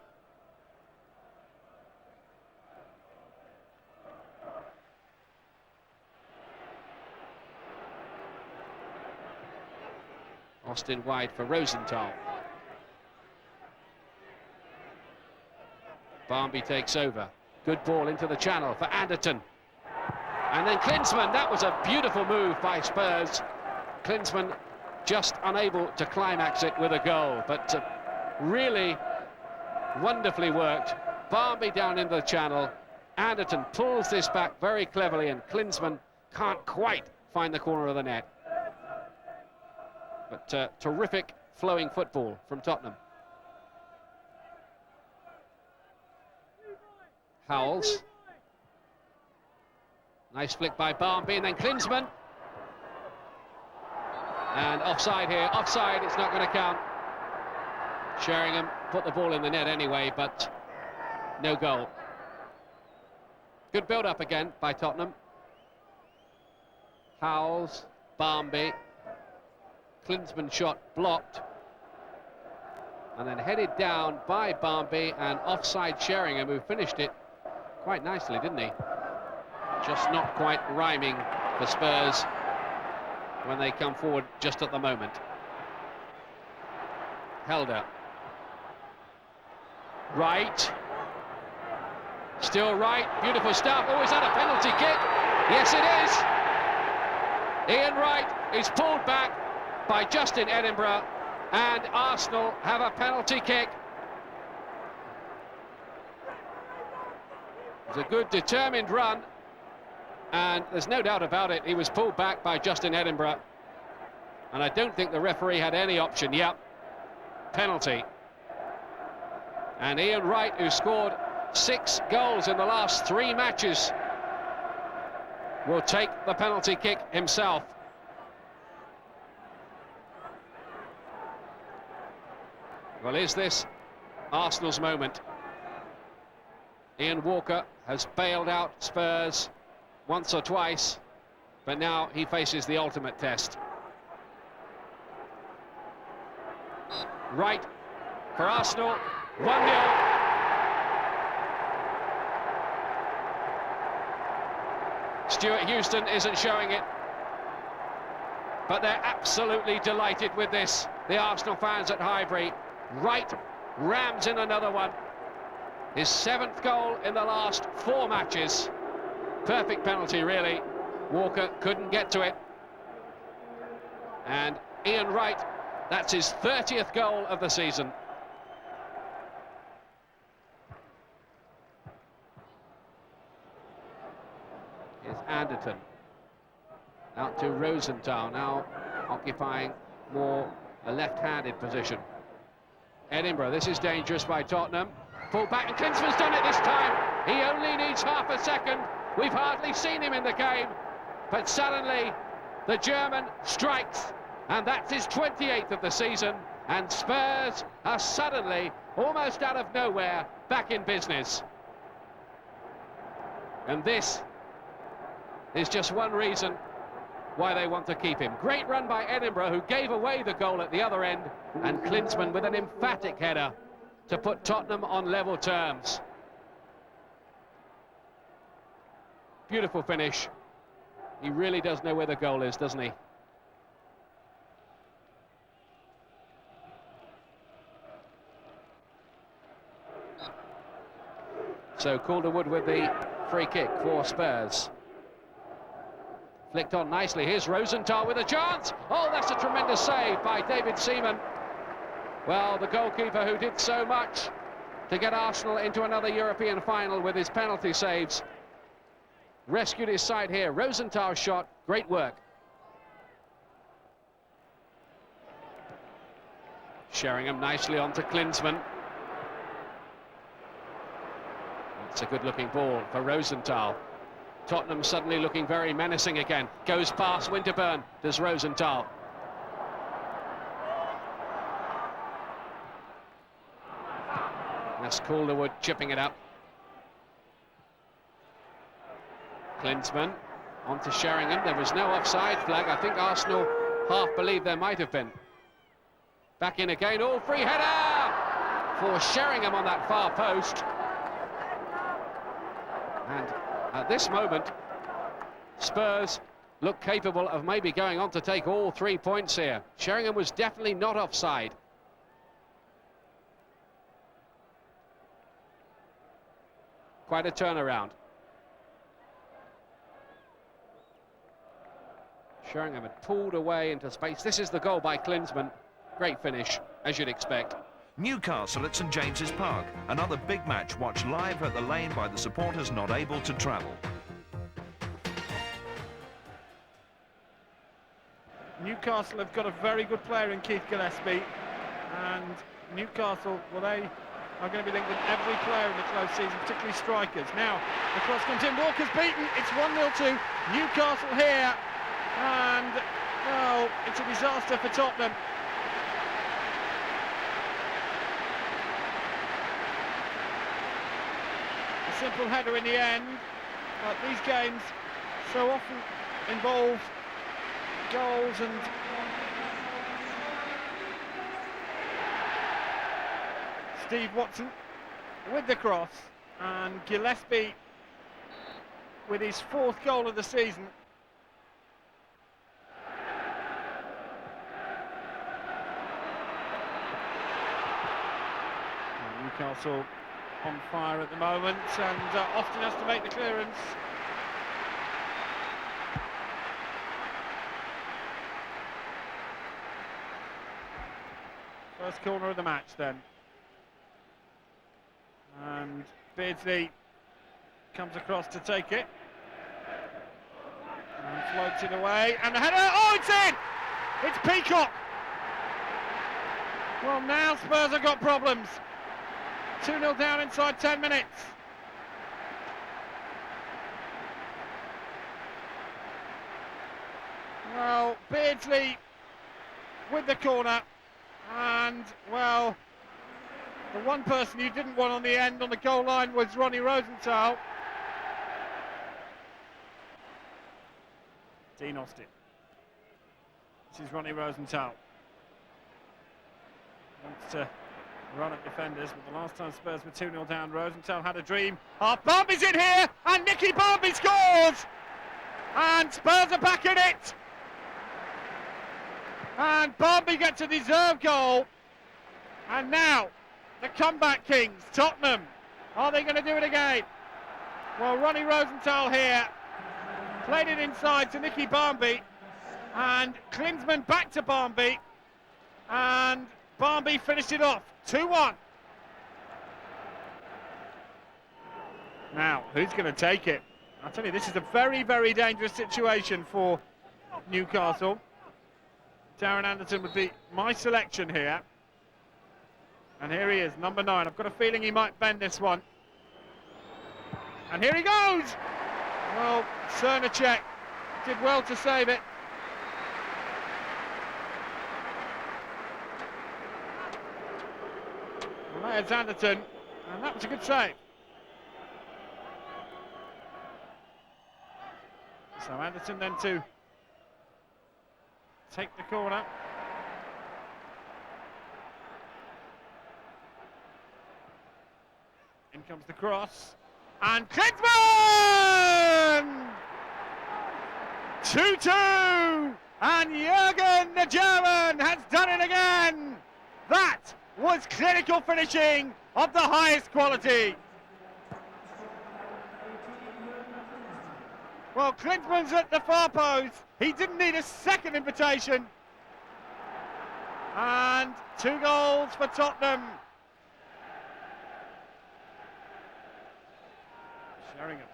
Austin wide for Rosenthal. Barmby takes over. Good ball into the channel for Anderton. And then Klinsmann, that was a beautiful move by Spurs. Klinsmann just unable to climax it with a goal, but really wonderfully worked. Barmby down into the channel. Anderton pulls this back very cleverly, and Klinsmann can't quite find the corner of the net. But terrific flowing football from Tottenham. Howells. Nice flick by Barmby, and then Klinsmann. And offside here, offside, it's not going to count. Sheringham put the ball in the net anyway, but no goal. Good build-up again by Tottenham. Howells, Barmby. Klinsmann shot blocked. And then headed down by Barmby, and offside Sheringham, who finished it quite nicely, didn't he? Just not quite rhyming for Spurs when they come forward just at the moment. Helder. Right. Still right. Beautiful stuff. Oh, is that a penalty kick? Yes, it is. Ian Wright is pulled back by Justin Edinburgh, and Arsenal have a penalty kick. It was a good, determined run, and there's no doubt about it, he was pulled back by Justin Edinburgh. And I don't think the referee had any option. Yep, penalty. And Ian Wright, who scored 6 goals in the last 3 matches, will take the penalty kick himself. Well, is this Arsenal's moment? Ian Walker has bailed out Spurs once or twice, but now he faces the ultimate test. Right for Arsenal, 1-0. Stuart Houston isn't showing it, but they're absolutely delighted with this, the Arsenal fans at Highbury. Wright rams in another one. His 7th goal in the last 4 matches. Perfect penalty, really. Walker couldn't get to it. And Ian Wright, that's his 30th goal of the season. Here's Anderton. Out to Rosenthal, now occupying more a left-handed position. Edinburgh, this is dangerous by Tottenham. Pull back, and Klinsmann's done it this time. He only needs half a second. We've hardly seen him in the game, but suddenly the German strikes, and that's his 28th of the season, and Spurs are suddenly, almost out of nowhere, back in business. And this is just one reason why they want to keep him. Great run by Edinburgh, who gave away the goal at the other end, and Klinsmann with an emphatic header to put Tottenham on level terms. Beautiful finish. He really does know where the goal is, doesn't he? So Calderwood with the free kick for Spurs. Flicked on nicely. Here's Rosenthal with a chance. Oh, that's a tremendous save by David Seaman. Well, the goalkeeper who did so much to get Arsenal into another European final with his penalty saves rescued his side here. Rosenthal's shot, great work. Sheringham nicely on to Klinsmann. It's a good-looking ball for Rosenthal. Tottenham suddenly looking very menacing again. Goes past Winterburn, does Rosenthal. That's Calderwood chipping it up. Klinsmann on to Sheringham. There was no offside flag. I think Arsenal half believed there might have been. Back in again. Oh, free header for Sheringham on that far post. And at this moment, Spurs look capable of maybe going on to take all 3 points here. Sheringham was definitely not offside. Quite a turnaround. Sheringham had pulled away into space. This is the goal by Klinsmann. Great finish, as you'd expect. Newcastle at St James's Park. Another big match watched live at the Lane by the supporters not able to travel. Newcastle have got a very good player in Keith Gillespie, and Newcastle, well, they are going to be linked with every player in the close season, particularly strikers. Now, the cross comes in, Walker's beaten, it's 1-0 to Newcastle here, and, well, it's a disaster for Tottenham. A simple header in the end, but these games so often involve goals, and Steve Watson with the cross, and Gillespie with his 4th goal of the season. Newcastle on fire at the moment, and Austin has to make the clearance. first corner of the match then. And Beardsley comes across to take it. And floats it away. And the header, oh, it's in! It's Peacock! Well, now Spurs have got problems. 2-0 down inside 10 minutes. Well, Beardsley with the corner, and, well, the one person you didn't want on the end on the goal line was Ronnie Rosenthal. Dean Austin. This is Ronnie Rosenthal. Wants to run at defenders, but the last time Spurs were 2-0 down, Rosenthal had a dream. Barmby's in here, and Nicky Barmby scores! And Spurs are back in it! And Barmby gets a deserved goal. And now, the comeback kings, Tottenham. Are they going to do it again? Well, Ronnie Rosenthal here played it inside to Nicky Barmby, and Klinsmann back to Barmby, and Barmby finished it off, 2-1. Now, who's going to take it? I'll tell you, this is a very, very dangerous situation for Newcastle. Darren Anderton would be my selection here. And here he is, number 9. I've got a feeling he might bend this one. And here he goes! Well, Cernacek did well to save it. Well, there's Anderton, and that was a good save. So Anderton then to take the corner. In comes the cross, and Klinsmann! 2-2, and Jurgen the German has done it again. That was clinical finishing of the highest quality. Well, Klinsmann's at the far post. He didn't need a second invitation. And 2 goals for Tottenham. Sheringham.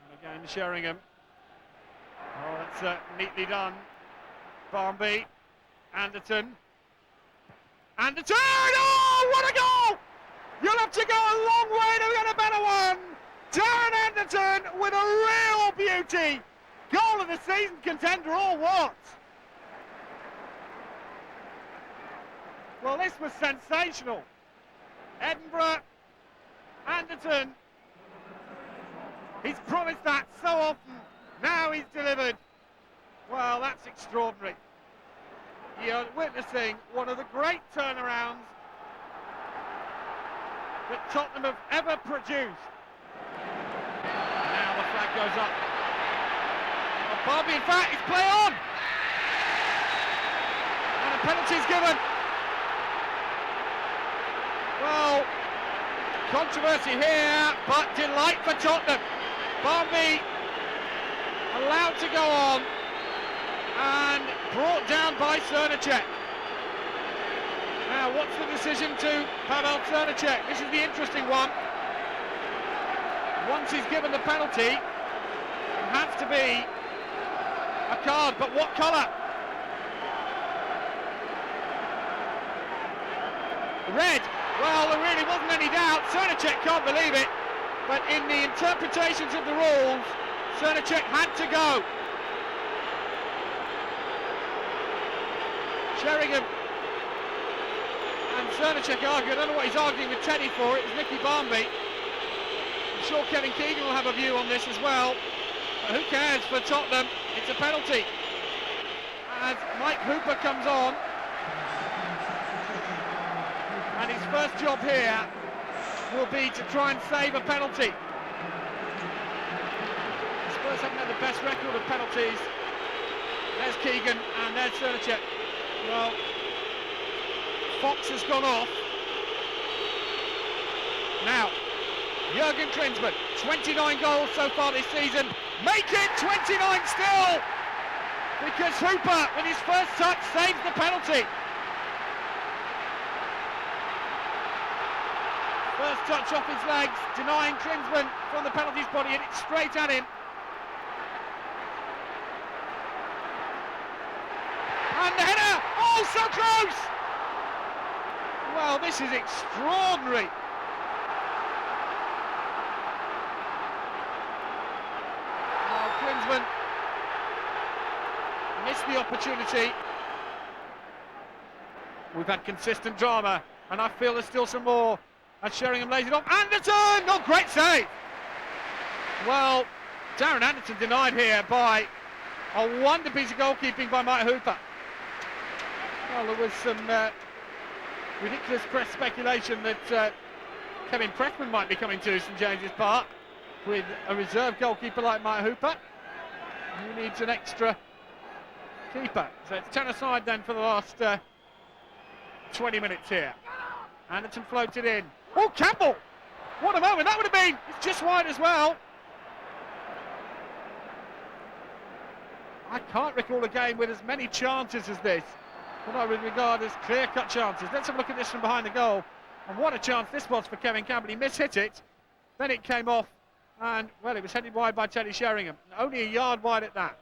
And again, Sheringham. Oh, that's neatly done. Barmby. Anderton. Anderton! Oh, what a goal! You'll have to go a long way to get a better one. Darren Anderton with a real beauty. Goal of the season contender or what? Well, this was sensational. Edinburgh, Anderton. He's promised that so often. Now he's delivered. Well, that's extraordinary. You're witnessing one of the great turnarounds that Tottenham have ever produced. Now the flag goes up. Well, Barmby, in fact, is play on! And a penalty's given. Well, controversy here, but delight for Tottenham. Barmby allowed to go on and brought down by Cernacek. Now, what's the decision to Pavel Cernacek? This is the interesting one. Once he's given the penalty, it has to be a card, but what colour? Red. Well, there really wasn't any doubt. Cernacek can't believe it, but in the interpretations of the rules, Cernacek had to go. Sheringham and Cernacek argue. I don't know what he's arguing with Teddy for. It was Nicky Barmby. I'm sure Kevin Keegan will have a view on this as well. But who cares for Tottenham? It's a penalty. As Mike Hooper comes on. And his first job here will be to try and save a penalty. The Spurs haven't had the best record of penalties. There's Keegan and there's Cernacek. Well, Fox has gone off. Now, Jurgen Klinsmann, 29 goals so far this season. Make it 29 still! because Hooper, with his first touch, saves the penalty. First touch off his legs, denying Klinsmann from the penalty spot, and it's straight at him. And the header! Oh, so close! Well, this is extraordinary. Oh, Klinsmann missed the opportunity. We've had consistent drama, and I feel there's still some more. And Sheringham lays it off. Anderson! Oh, great save! Well, Darren Anderson denied here by a wonder piece of goalkeeping by Mike Hooper. Well, there was some ridiculous press speculation that Kevin Pressman might be coming to St James's Park with a reserve goalkeeper like Mike Hooper. Who needs an extra keeper? So it's 10 aside then for the last 20 minutes here. Anderson floats it in. Oh, Campbell! What a moment that would have been! It's just wide as well. I can't recall a game with as many chances as this, what I would regard as clear-cut chances. Let's have a look at this from behind the goal. And what a chance this was for Kevin Campbell. He mishit it, then it came off, and, well, it was headed wide by Teddy Sheringham. Only a yard wide at that.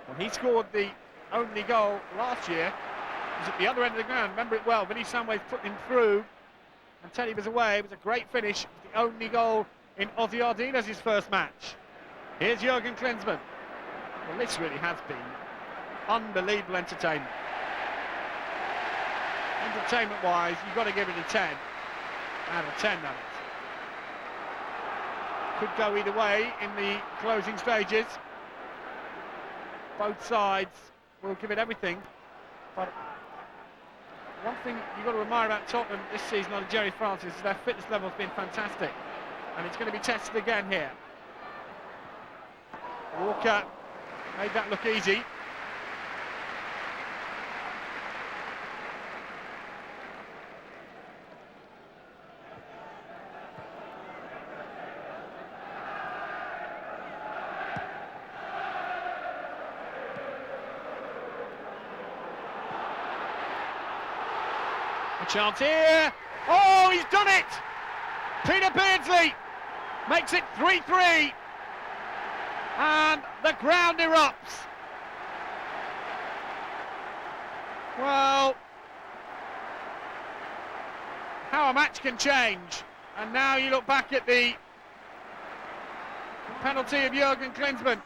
When he scored the only goal last year, it was at the other end of the ground. Remember it well. Vinny Samway's put him through, and Teddy was away. It was a great finish. It was the only goal in Ozzy Ardina's first match. Here's Jurgen Klinsmann. Well, this really has been unbelievable entertainment. Entertainment-wise, you've got to give it a 10 out of 10, that is. Could go either way in the closing stages. Both sides will give it everything, but one thing you've got to admire about Tottenham this season under Jerry Francis is their fitness level has been fantastic, and it's going to be tested again here. Walker made that look easy. A chance here. Oh, he's done it! Peter Beardsley makes it 3-3. And the ground erupts. Well, how a match can change. And now you look back at the penalty of Jurgen Klinsmann.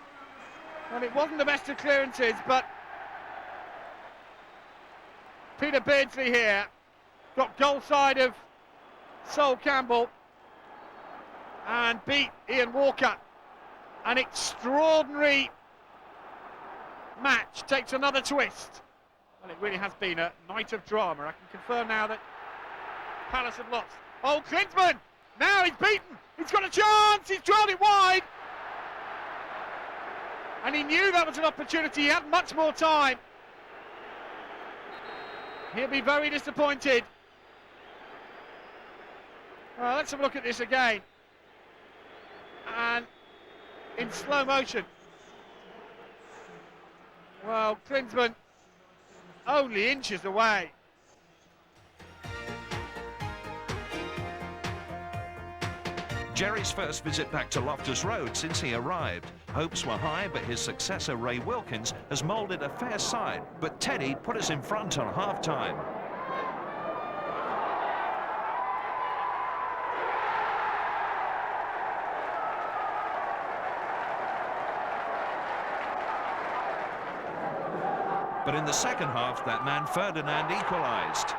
Well, it wasn't the best of clearances, but Peter Beardsley here got goal side of Sol Campbell and beat Ian Walker. An extraordinary match takes another twist. Well, it really has been a night of drama. I can confirm now that Palace have lost. Oh, Klinsmann! Now he's beaten! He's got a chance! He's drawn it wide! And he knew that was an opportunity. He had much more time. He'll be very disappointed. Well, let's have a look at this again. And in slow motion. Well, Klinsmann only inches away. Jerry's first visit back to Loftus Road since he arrived. Hopes were high, but his successor Ray Wilkins has moulded a fair side. But Teddy put us in front on half-time. But in the second half, that man Ferdinand equalised.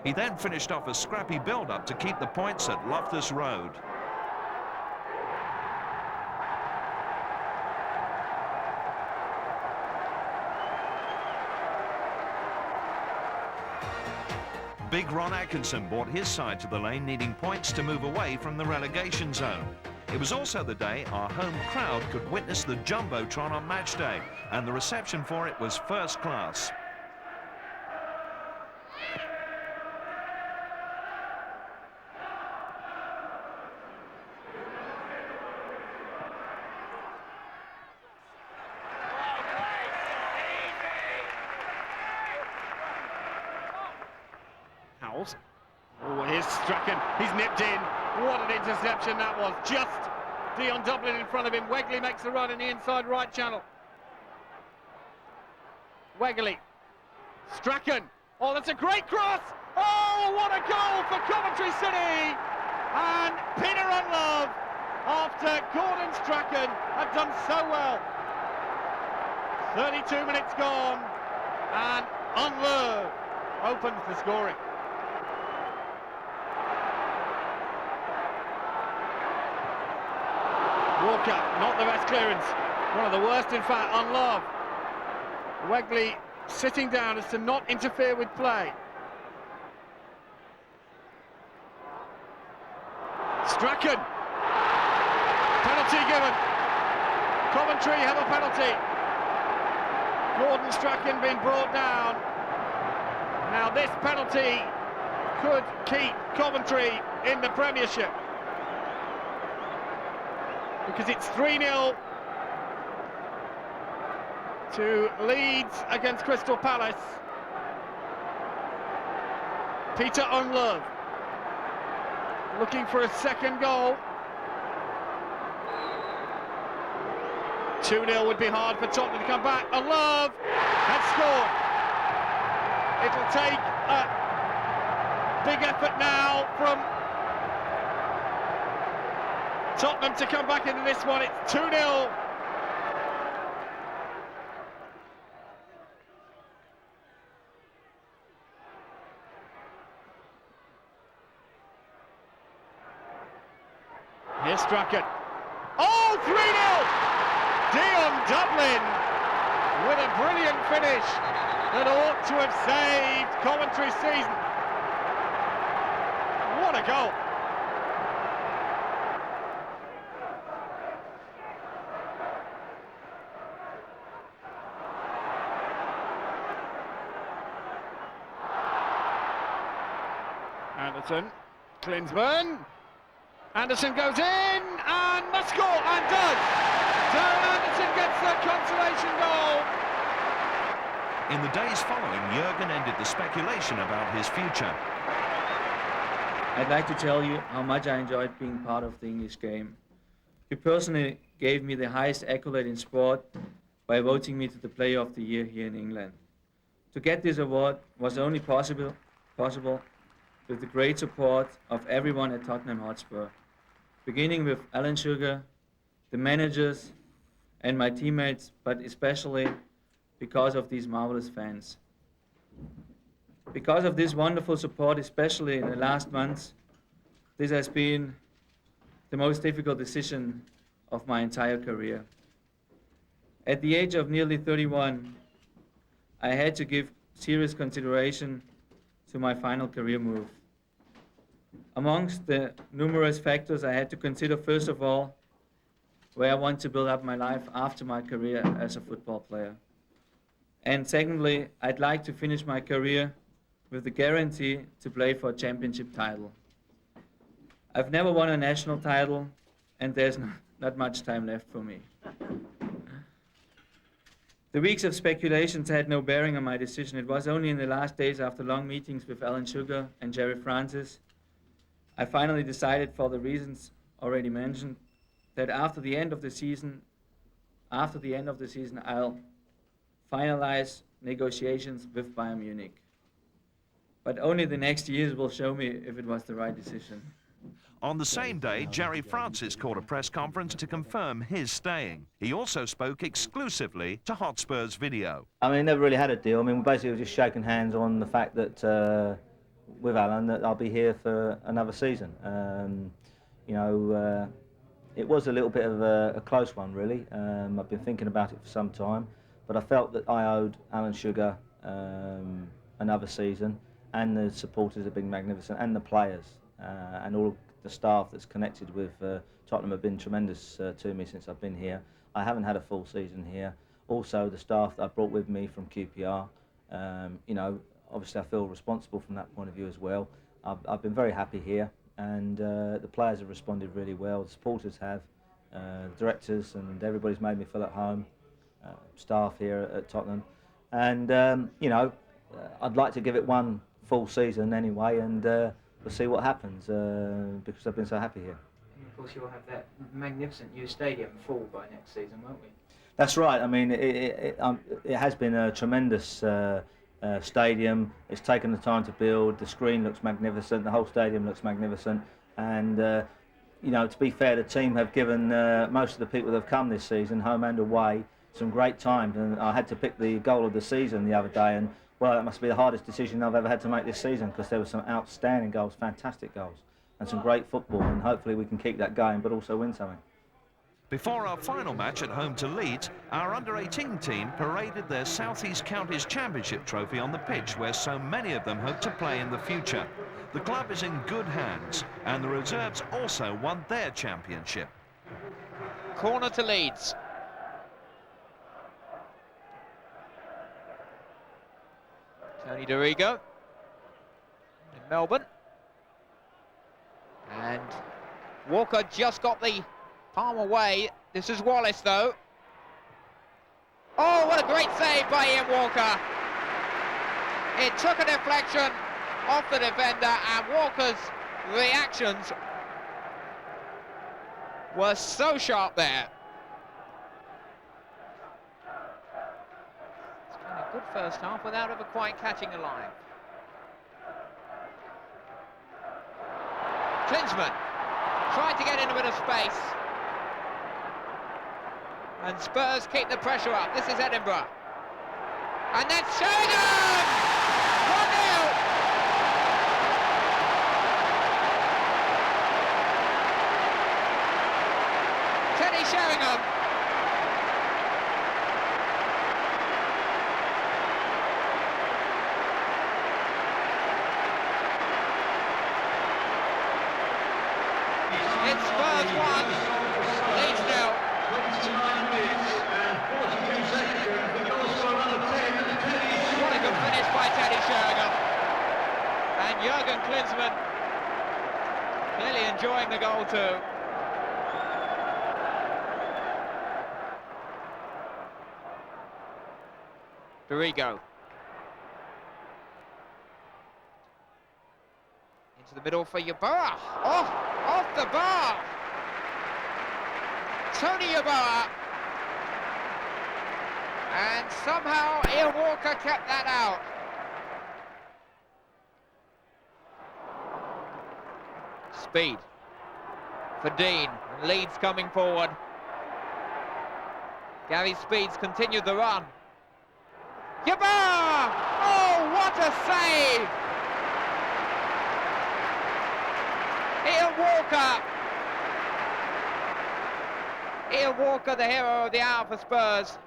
He then finished off a scrappy build-up to keep the points at Loftus Road. Big Ron Atkinson brought his side to the lane, needing points to move away from the relegation zone. It was also the day our home crowd could witness the Jumbotron on match day, and the reception for it was first class. Howells. Oh, here's Strachan. He's nipped in. What an interception that was. Just Dion Dublin in front of him. Wegley makes the run in the inside right channel. Wegley. Strachan. Oh, that's a great cross. Oh, what a goal for Coventry City. And Peter Unlove, after Gordon Strachan had done so well. 32 minutes gone, and Unlove opens the scoring. Walker, not the best clearance. One of the worst, in fact, on Love. Wegley sitting down as to not interfere with play. Strachan. Penalty given. Coventry have a penalty. Gordon Strachan being brought down. Now this penalty could keep Coventry in the Premiership, because it's 3-0 to Leeds against Crystal Palace. Peter Unlove looking for a second goal. 2-0 would be hard for Tottenham to come back. Unlove has scored. It'll take a big effort now from Tottenham to come back into this one. It's 2-0. Here's Strachan. Oh, 3-0! Dion Dublin with a brilliant finish that ought to have saved Coventry's season. What a goal! Anderson, Klinsmann. Anderson goes in and must score, and does. Darren Anderson gets the consolation goal. In the days following, Jurgen ended the speculation about his future. I'd like to tell you how much I enjoyed being part of the English game. You personally gave me the highest accolade in sport by voting me to the Player of the Year here in England. To get this award was only possible with the great support of everyone at Tottenham Hotspur, beginning with Alan Sugar, the managers, and my teammates, but especially because of these marvelous fans. Because of this wonderful support, especially in the last months, this has been the most difficult decision of my entire career. At the age of nearly 31, I had to give serious consideration to my final career move. Amongst the numerous factors, I had to consider, first of all, where I want to build up my life after my career as a football player. And secondly, I'd like to finish my career with the guarantee to play for a championship title. I've never won a national title, and there's not much time left for me. The weeks of speculations had no bearing on my decision. It was only in the last days, after long meetings with Alan Sugar and Jerry Francis, I finally decided, for the reasons already mentioned, that after the end of the season, I'll finalize negotiations with Bayern Munich. But only the next years will show me if it was the right decision. On the same day, Jerry Francis called a press conference to confirm his staying. He also spoke exclusively to Hotspur's video. I mean, never really had a deal. I mean, we basically were just shaking hands on the fact that, with Alan, that I'll be here for another season. You know, it was a little bit of a close one, really. I've been thinking about it for some time, but I felt that I owed Alan Sugar another season, and the supporters have been magnificent, and the players, and all the staff that's connected with Tottenham have been tremendous to me since I've been here. I haven't had a full season here. Also, the staff that I brought with me from QPR, you know, obviously I feel responsible from that point of view as well. I've been very happy here, and the players have responded really well, the supporters have, directors, and everybody's made me feel at home, staff here at Tottenham. And, you know, I'd like to give it one full season anyway, and we'll see what happens, because I've been so happy here. And of course, you'll have that magnificent new stadium full by next season, won't we? That's right. I mean, it has been a tremendous stadium. It's taken the time to build. The screen looks magnificent. The whole stadium looks magnificent. And you know, to be fair, the team have given most of the people that have come this season, home and away, some great times. And I had to pick the goal of the season the other day, and well, that must be the hardest decision I've ever had to make this season, because there were some outstanding goals, fantastic goals, and some great football. And hopefully we can keep that going, but also win something. Before our final match at home to Leeds, our under-18 team paraded their South East Counties Championship trophy on the pitch, where so many of them hope to play in the future. The club is in good hands, and the reserves also won their championship. Corner to Leeds. Tony Dorigo in Melbourne. And Walker just got the palm away. This is Wallace, though. Oh, what a great save by Ian Walker. It took a deflection off the defender, and Walker's reactions were so sharp there. It's been a good first half without ever quite catching a line. Klinsmann tried to get in a bit of space. And Spurs keep the pressure up. This is Edinburgh. And that's Sheringham! 1-0! Teddy Sheringham. It's Spurs 1, Leeds 0. What a good finish by Teddy Sheringham. And Jurgen Klinsmann clearly enjoying the goal too. Dorigo. Into the middle for Yeboah. Off the bar. Tony Yeboah. And somehow Ian Walker kept that out. Speed for Dean. Leeds coming forward. Gary Speeds continued the run. Yeboah! Oh, what a save! Ian Walker. Ian Walker, the hero of the hour for Spurs.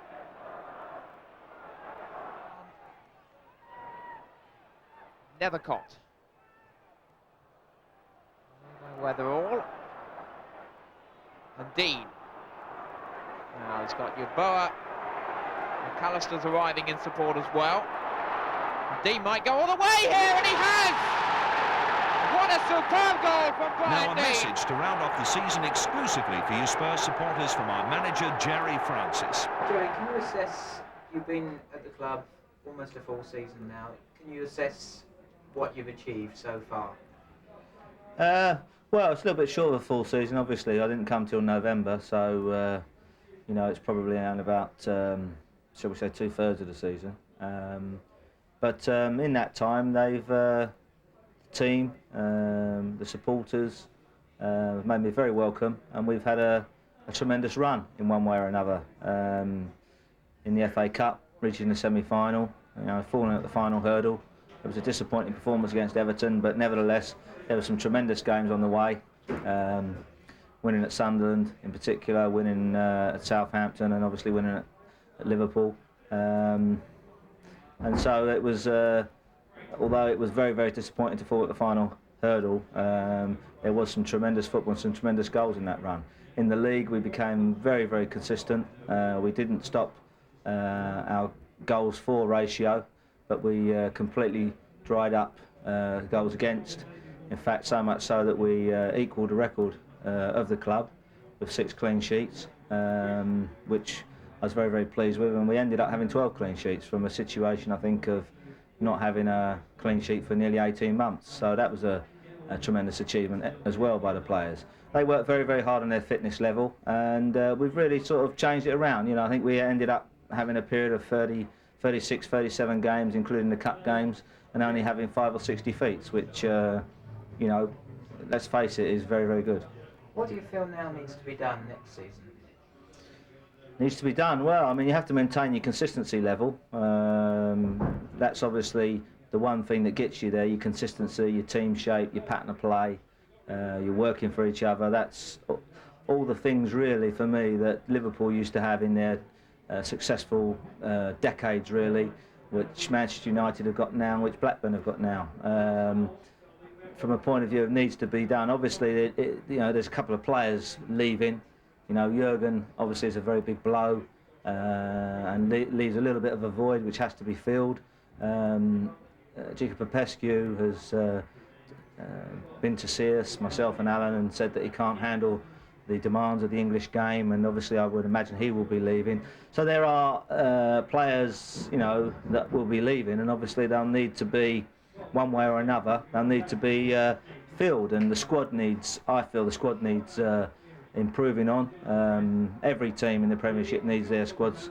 Never caught. Weatherall. And Dean. Now he's got Yeboah. McAllister's arriving in support as well. And Dean might go all the way here, and he has! What a superb goal from Brian Now a Dean. message to round off the season exclusively for you Spurs supporters from our manager, Jerry Francis. Jerry, can you assess, you've been at the club almost a full season now, can you assess what you've achieved so far? Well, it's a little bit short of a full season, obviously. I didn't come till November, so, you know, it's probably around about, shall we say, 2/3 of the season. But in that time, they've, the team, the supporters, have made me very welcome, and we've had a tremendous run in one way or another. In the FA Cup, reaching the semi-final, you know, falling at the final hurdle. It was a disappointing performance against Everton, but nevertheless, there were some tremendous games on the way. Winning at Sunderland in particular, winning at Southampton, and obviously winning at Liverpool. And so it was, although it was very, very disappointing to fall at the final hurdle, there was some tremendous football and some tremendous goals in that run. In the league, we became very, very consistent. We didn't stop our goals for ratio, but we completely dried up goals against. In fact, so much so that we equalled the record of the club with 6 clean sheets, which I was very, very pleased with, and we ended up having 12 clean sheets from a situation, I think, of not having a clean sheet for nearly 18 months. So that was a tremendous achievement as well by the players. They worked very, very hard on their fitness level, and we've really sort of changed it around. You know, I think we ended up having a period of 30, 36, 37 games, including the cup games, and only having 5 or 6 defeats, which, you know, let's face it, is very, very good. What do you feel now needs to be done next season? Needs to be done? Well, I mean, you have to maintain your consistency level. That's obviously the one thing that gets you there, your consistency, your team shape, your pattern of play, you're working for each other. That's all the things, really, for me, that Liverpool used to have in their successful decades, really, which Manchester United have got now and which Blackburn have got now. From a point of view of needs to be done, obviously, you know, there's a couple of players leaving. You know, Jurgen obviously is a very big blow and leaves a little bit of a void which has to be filled. Jurgen Popescu has been to see us, myself and Alan, and said that he can't handle the demands of the English game, and obviously I would imagine he will be leaving. So there are players, you know, that will be leaving, and obviously they'll need to be, one way or another, they'll need to be filled, and the squad needs, I feel the squad needs improving on. Every team in the Premiership needs their squads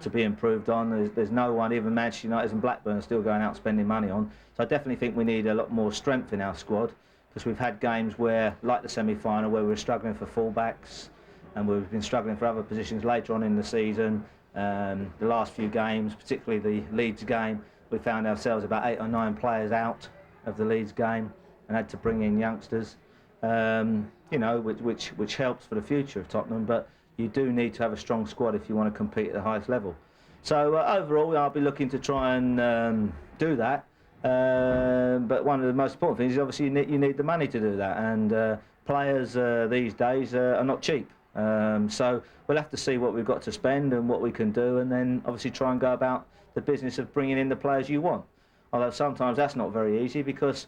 to be improved on. There's no one, even Manchester United and Blackburn, are still going out spending money on. So I definitely think we need a lot more strength in our squad, because we've had games where, like the semi-final, where we were struggling for full-backs and we've been struggling for other positions later on in the season. The last few games, particularly the Leeds game, we found ourselves about 8 or 9 players out of the Leeds game and had to bring in youngsters. You know, which helps for the future of Tottenham, but you do need to have a strong squad if you want to compete at the highest level. So overall, I'll be looking to try and do that. But one of the most important things is obviously you need the money to do that, and players these days are not cheap. So we'll have to see what we've got to spend and what we can do, and then obviously try and go about the business of bringing in the players you want. Although sometimes that's not very easy, because,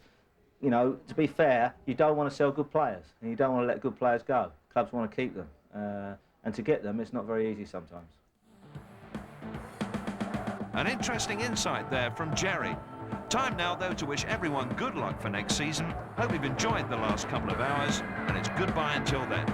you know, to be fair, you don't want to sell good players and you don't want to let good players go. Clubs want to keep them, and to get them, it's not very easy sometimes. An interesting insight there from Jerry. Time now, though, to wish everyone good luck for next season. Hope you've enjoyed the last couple of hours, and it's goodbye until then.